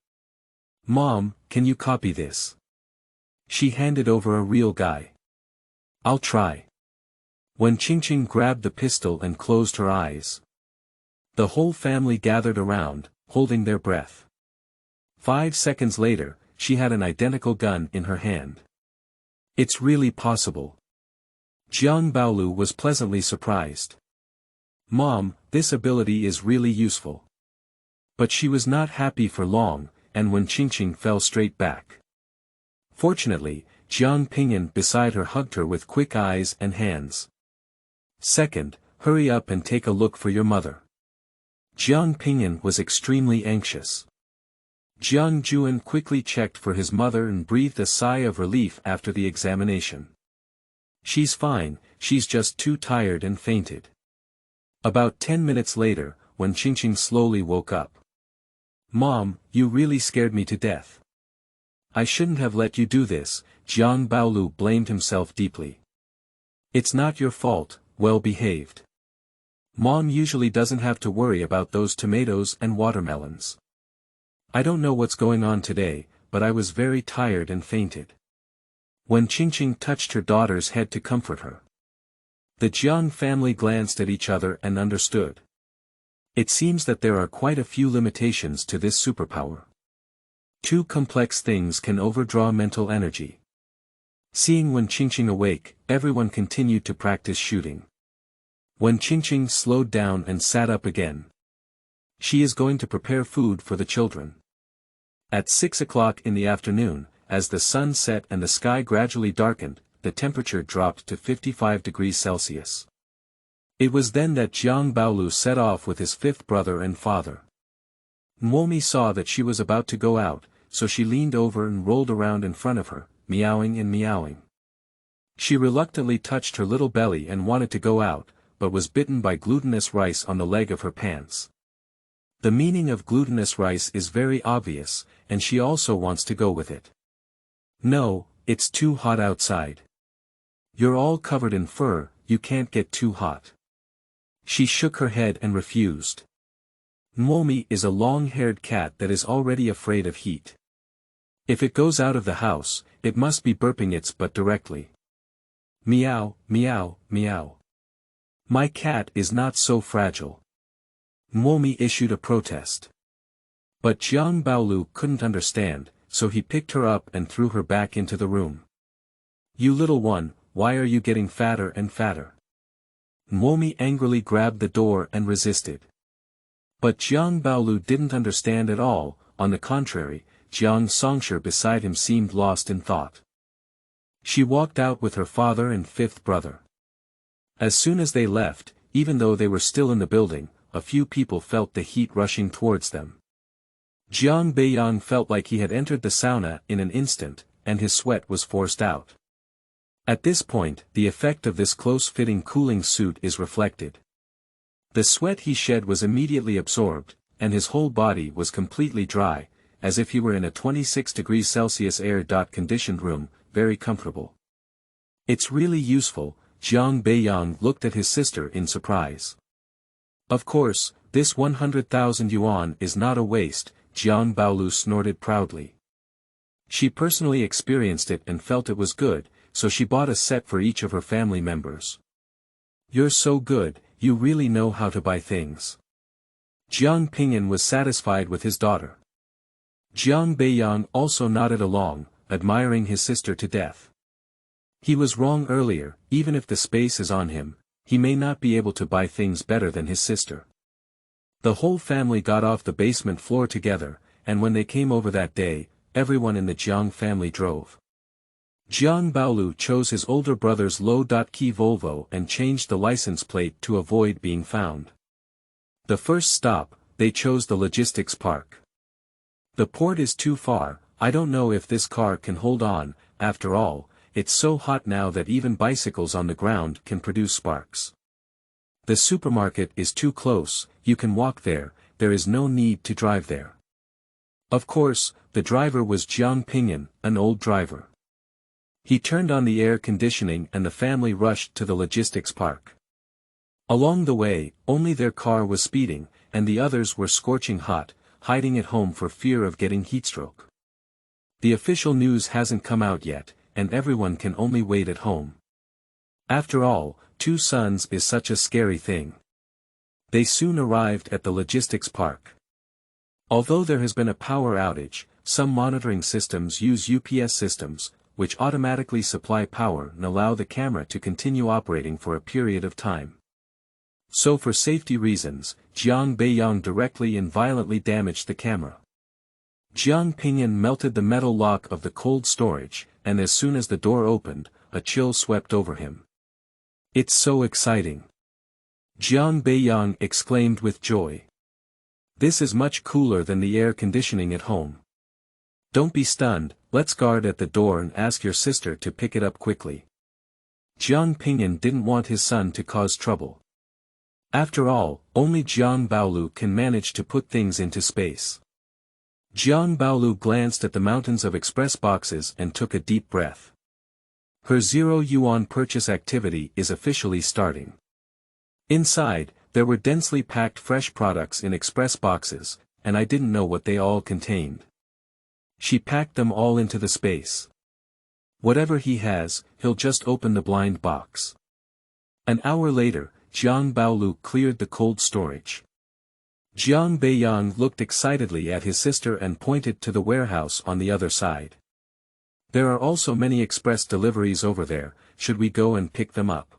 Speaker 1: Mom, can you copy this? She handed over a real guy. I'll try. When Qingqing grabbed the pistol and closed her eyes. The whole family gathered around, holding their breath. 5 seconds later, she had an identical gun in her hand. It's really possible. Jiang Baolu was pleasantly surprised. Mom, this ability is really useful. But she was not happy for long, and when Qingqing fell straight back. Fortunately, Jiang Pingyun beside her hugged her with quick eyes and hands. Second, hurry up and take a look for your mother. Jiang Pingyun was extremely anxious. Jiang Juan quickly checked for his mother and breathed a sigh of relief after the examination. She's fine, she's just too tired and fainted. About 10 minutes later, when Qingqing slowly woke up. Mom, you really scared me to death. I shouldn't have let you do this, Jiang Baolu blamed himself deeply. It's not your fault, well behaved. Mom usually doesn't have to worry about those tomatoes and watermelons. I don't know what's going on today, but I was very tired and fainted. When Qingqing touched her daughter's head to comfort her. The Jiang family glanced at each other and understood. It seems that there are quite a few limitations to this superpower. Too complex things can overdraw mental energy. Seeing when Qingqing awake, everyone continued to practice shooting. When Qingqing slowed down and sat up again. She is going to prepare food for the children. At 6 o'clock in the afternoon, as the sun set and the sky gradually darkened, the temperature dropped to 55 degrees Celsius. It was then that Jiang Baolu set off with his fifth brother and father. Meow saw that she was about to go out, so she leaned over and rolled around in front of her, meowing and meowing. She reluctantly touched her little belly and wanted to go out, but was bitten by glutinous rice on the leg of her pants. The meaning of glutinous rice is very obvious, and she also wants to go with it. No, it's too hot outside. You're all covered in fur, you can't get too hot. She shook her head and refused. Meow is a long-haired cat that is already afraid of heat. If it goes out of the house, it must be burping its butt directly. Meow, meow, meow. My cat is not so fragile. Meow issued a protest. But Jiang Baolu couldn't understand, so he picked her up and threw her back into the room. You little one, why are you getting fatter and fatter? Meow angrily grabbed the door and resisted. But Jiang Baolu didn't understand at all, on the contrary, Jiang Songsher beside him seemed lost in thought. She walked out with her father and fifth brother. As soon as they left, even though they were still in the building, a few people felt the heat rushing towards them. Jiang Baolu felt like he had entered the sauna in an instant, and his sweat was forced out. At this point, the effect of this close-fitting cooling suit is reflected. The sweat he shed was immediately absorbed, and his whole body was completely dry, as if he were in a 26 degrees Celsius air-conditioned room, very comfortable. It's really useful, Jiang Baolu looked at his sister in surprise. Of course, this 100,000 yuan is not a waste, Jiang Baolu snorted proudly. She personally experienced it and felt it was good, so she bought a set for each of her family members. You're so good, you really know how to buy things. Jiang Pingyuan was satisfied with his daughter. Jiang Baolu also nodded along, admiring his sister to death. He was wrong earlier, even if the space is on him, he may not be able to buy things better than his sister. The whole family got off the basement floor together, and when they came over that day, everyone in the Jiang family drove. Jiang Baolu chose his older brother's low-key Volvo and changed the license plate to avoid being found. The first stop, they chose the logistics park. The port is too far, I don't know if this car can hold on, after all, it's so hot now that even bicycles on the ground can produce sparks. The supermarket is too close, you can walk there, there is no need to drive there. Of course, the driver was Jiang Pingyuan, an old driver. He turned on the air conditioning and the family rushed to the logistics park. Along the way, only their car was speeding, and the others were scorching hot, hiding at home for fear of getting heatstroke. The official news hasn't come out yet, and everyone can only wait at home. After all, 2 sons is such a scary thing. They soon arrived at the logistics park. Although there has been a power outage, some monitoring systems use UPS systems, which automatically supply power and allow the camera to continue operating for a period of time. So for safety reasons, Jiang Baolu directly and violently damaged the camera. Jiang Pingyuan melted the metal lock of the cold storage, and as soon as the door opened, a chill swept over him. It's so exciting! Jiang Baolu exclaimed with joy. This is much cooler than the air conditioning at home. Don't be stunned, let's guard at the door and ask your sister to pick it up quickly. Jiang Pingyuan didn't want his son to cause trouble. After all, only Jiang Baolu can manage to put things into space. Jiang Baolu glanced at the mountains of express boxes and took a deep breath. Her 0 yuan purchase activity is officially starting. Inside, there were densely packed fresh products in express boxes, and I didn't know what they all contained. She packed them all into the space. Whatever he has, he'll just open the blind box. An hour later, Jiang Baolu cleared the cold storage. Jiang Baolu looked excitedly at his sister and pointed to the warehouse on the other side. There are also many express deliveries over there, should we go and pick them up?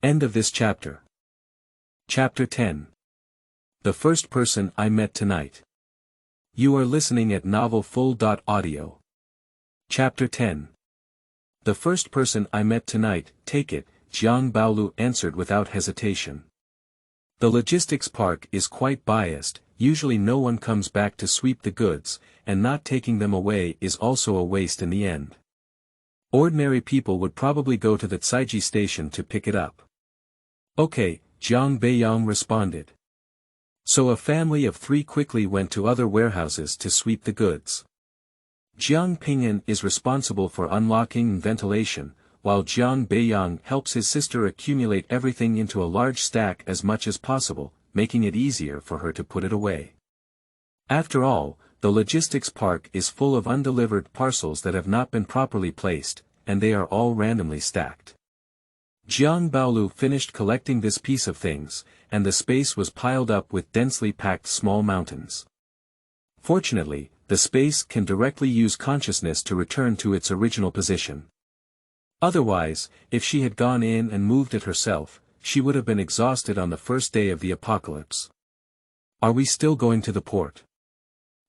Speaker 1: End of this chapter. Chapter 10. The first person I met tonight. You are listening at novelfull.audio. Chapter 10. The first person I met tonight, take it, Jiang Baolu answered without hesitation. The logistics park is quite biased, usually no one comes back to sweep the goods, and not taking them away is also a waste in the end. Ordinary people would probably go to the Tsaiji station to pick it up. Okay, Jiang Baolu responded. So a family of 3 quickly went to other warehouses to sweep the goods. Jiang Pingyuan is responsible for unlocking and ventilation, while Jiang Baolu helps his sister accumulate everything into a large stack as much as possible, making it easier for her to put it away. After all, the logistics park is full of undelivered parcels that have not been properly placed, and they are all randomly stacked. Jiang Baolu finished collecting this piece of things, and the space was piled up with densely packed small mountains. Fortunately, the space can directly use consciousness to return to its original position. Otherwise, if she had gone in and moved it herself, she would have been exhausted on the first day of the apocalypse. Are we still going to the port?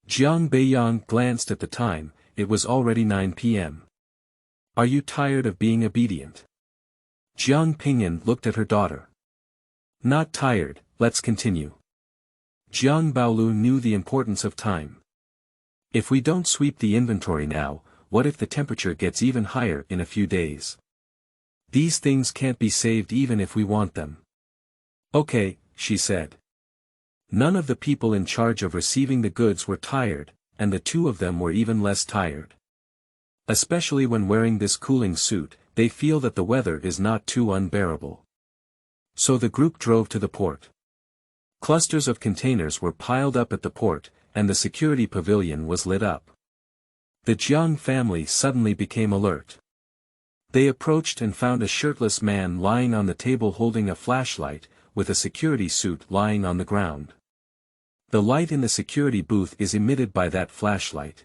Speaker 1: Jiang Baolu glanced at the time, it was already 9 p.m. Are you tired of being obedient? Jiang Pingyuan looked at her daughter. Not tired, let's continue. Jiang Baolu knew the importance of time. If we don't sweep the inventory now, what if the temperature gets even higher in a few days? These things can't be saved even if we want them. Okay, she said. None of the people in charge of receiving the goods were tired, and the 2 of them were even less tired. Especially when wearing this cooling suit, they feel that the weather is not too unbearable. So the group drove to the port. Clusters of containers were piled up at the port, and the security pavilion was lit up. The Jiang family suddenly became alert. They approached and found a shirtless man lying on the table holding a flashlight, with a security suit lying on the ground. The light in the security booth is emitted by that flashlight.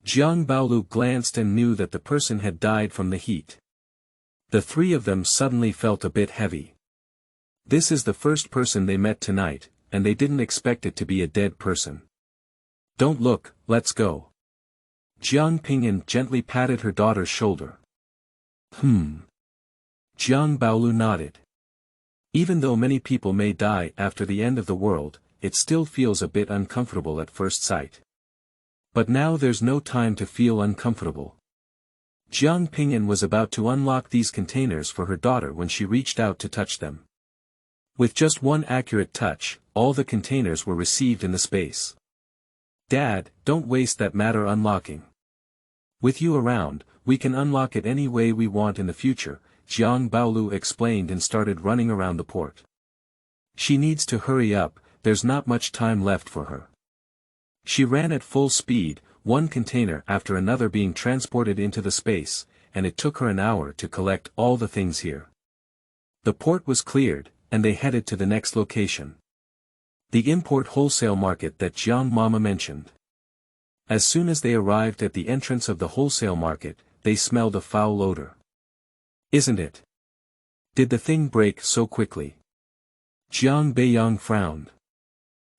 Speaker 1: Jiang Baolu glanced and knew that the person had died from the heat. The three of them suddenly felt a bit heavy. This is the first person they met tonight, and they didn't expect it to be a dead person. Don't look, let's go. Jiang Pingyun gently patted her daughter's shoulder. Jiang Baolu nodded. Even though many people may die after the end of the world, it still feels a bit uncomfortable at first sight. But now there's no time to feel uncomfortable. Jiang Pingyun was about to unlock these containers for her daughter when she reached out to touch them. With just one accurate touch, all the containers were received in the space. Dad, don't waste that matter unlocking. With you around, we can unlock it any way we want in the future, Jiang Baolu explained and started running around the port. She needs to hurry up, there's not much time left for her. She ran at full speed, one container after another being transported into the space, and it took her an hour to collect all the things here. The port was cleared, and they headed to the next location. The import wholesale market that Jiang Mama mentioned. As soon as they arrived at the entrance of the wholesale market, they smelled a foul odor. Isn't it? Did the thing break so quickly? Jiang Baolu frowned.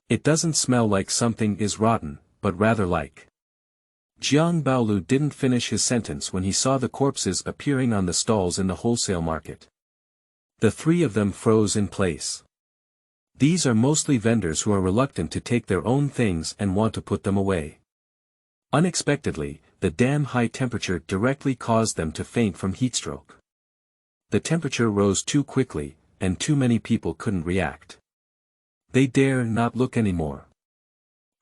Speaker 1: It doesn't smell like something is rotten, but rather like. Jiang Baolu didn't finish his sentence when he saw the corpses appearing on the stalls in the wholesale market. The three of them froze in place. These are mostly vendors who are reluctant to take their own things and want to put them away. Unexpectedly, the damn high temperature directly caused them to faint from heatstroke. The temperature rose too quickly, and too many people couldn't react. They dare not look anymore.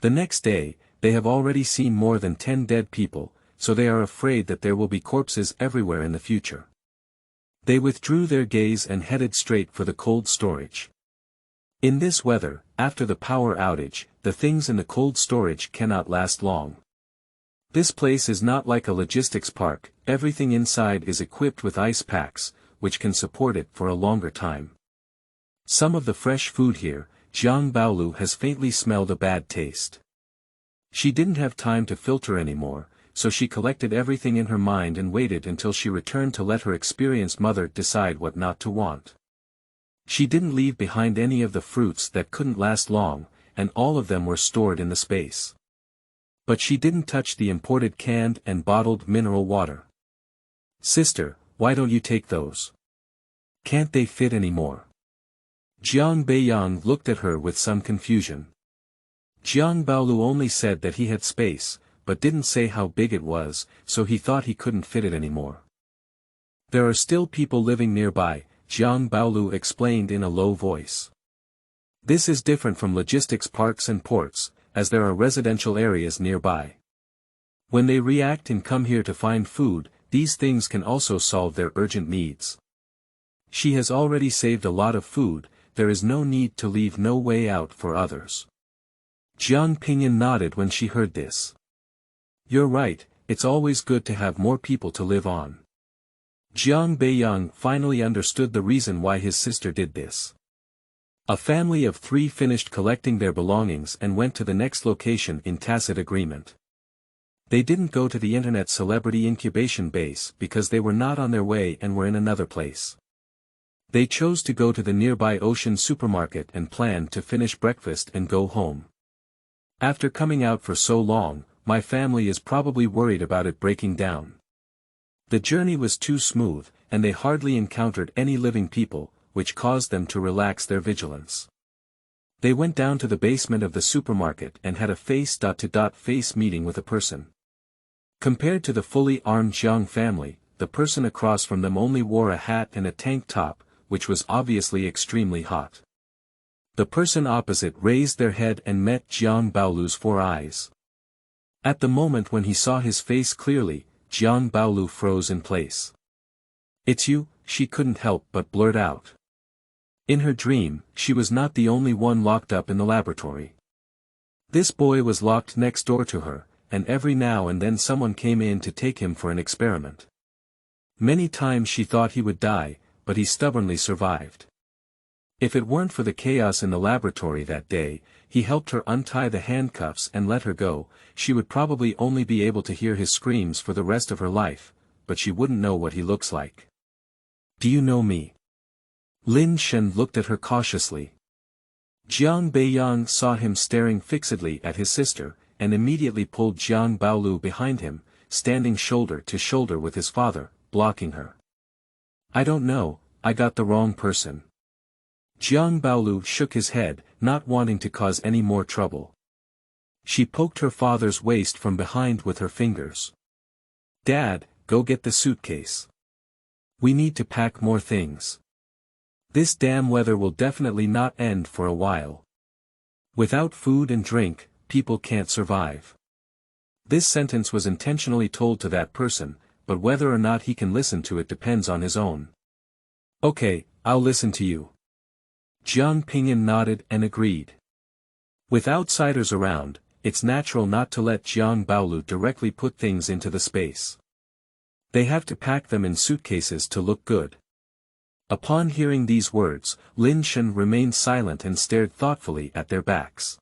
Speaker 1: The next day, they have already seen more than 10 dead people, so they are afraid that there will be corpses everywhere in the future. They withdrew their gaze and headed straight for the cold storage. In this weather, after the power outage, the things in the cold storage cannot last long. This place is not like a logistics park, everything inside is equipped with ice packs, which can support it for a longer time. Some of the fresh food here, Jiang Baolu has faintly smelled a bad taste. She didn't have time to filter anymore, so she collected everything in her mind and waited until she returned to let her experienced mother decide what not to want. She didn't leave behind any of the fruits that couldn't last long, and all of them were stored in the space. But she didn't touch the imported canned and bottled mineral water. Sister, why don't you take those? Can't they fit anymore? Jiang Baolu looked at her with some confusion. Jiang Baolu only said that he had space, but didn't say how big it was, so he thought he couldn't fit it anymore. There are still people living nearby, Jiang Baolu explained in a low voice. This is different from logistics parks and ports, as there are residential areas nearby. When they react and come here to find food, these things can also solve their urgent needs. She has already saved a lot of food, there is no need to leave no way out for others. Jiang Pingyun nodded when she heard this. You're right, it's always good to have more people to live on. Jiang Baolu finally understood the reason why his sister did this. A family of 3 finished collecting their belongings and went to the next location in tacit agreement. They didn't go to the internet celebrity incubation base because they were not on their way and were in another place. They chose to go to the nearby Ocean supermarket and planned to finish breakfast and go home. After coming out for so long, my family is probably worried about it breaking down. The journey was too smooth, and they hardly encountered any living people, which caused them to relax their vigilance. They went down to the basement of the supermarket and had a face-to-face meeting with a person. Compared to the fully armed Jiang family, the person across from them only wore a hat and a tank top, which was obviously extremely hot. The person opposite raised their head and met Jiang Baolu's 4 eyes. At the moment when he saw his face clearly, Jiang Baolu froze in place. It's you, she couldn't help but blurt out. In her dream, she was not the only one locked up in the laboratory. This boy was locked next door to her, and every now and then someone came in to take him for an experiment. Many times she thought he would die, but he stubbornly survived. If it weren't for the chaos in the laboratory that day, he helped her untie the handcuffs and let her go, she would probably only be able to hear his screams for the rest of her life, but she wouldn't know what he looks like. Do you know me? Lin Shen looked at her cautiously. Jiang Baolu saw him staring fixedly at his sister, and immediately pulled Jiang Baolu behind him, standing shoulder to shoulder with his father, blocking her. I don't know, I got the wrong person. Jiang Baolu shook his head, not wanting to cause any more trouble. She poked her father's waist from behind with her fingers. Dad, go get the suitcase. We need to pack more things. This damn weather will definitely not end for a while. Without food and drink, people can't survive. This sentence was intentionally told to that person, but whether or not he can listen to it depends on his own. Okay, I'll listen to you. Jiang Pingyun nodded and agreed. With outsiders around, it's natural not to let Jiang Baolu directly put things into the space. They have to pack them in suitcases to look good. Upon hearing these words, Lin Shen remained silent and stared thoughtfully at their backs.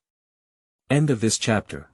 Speaker 1: End of this chapter.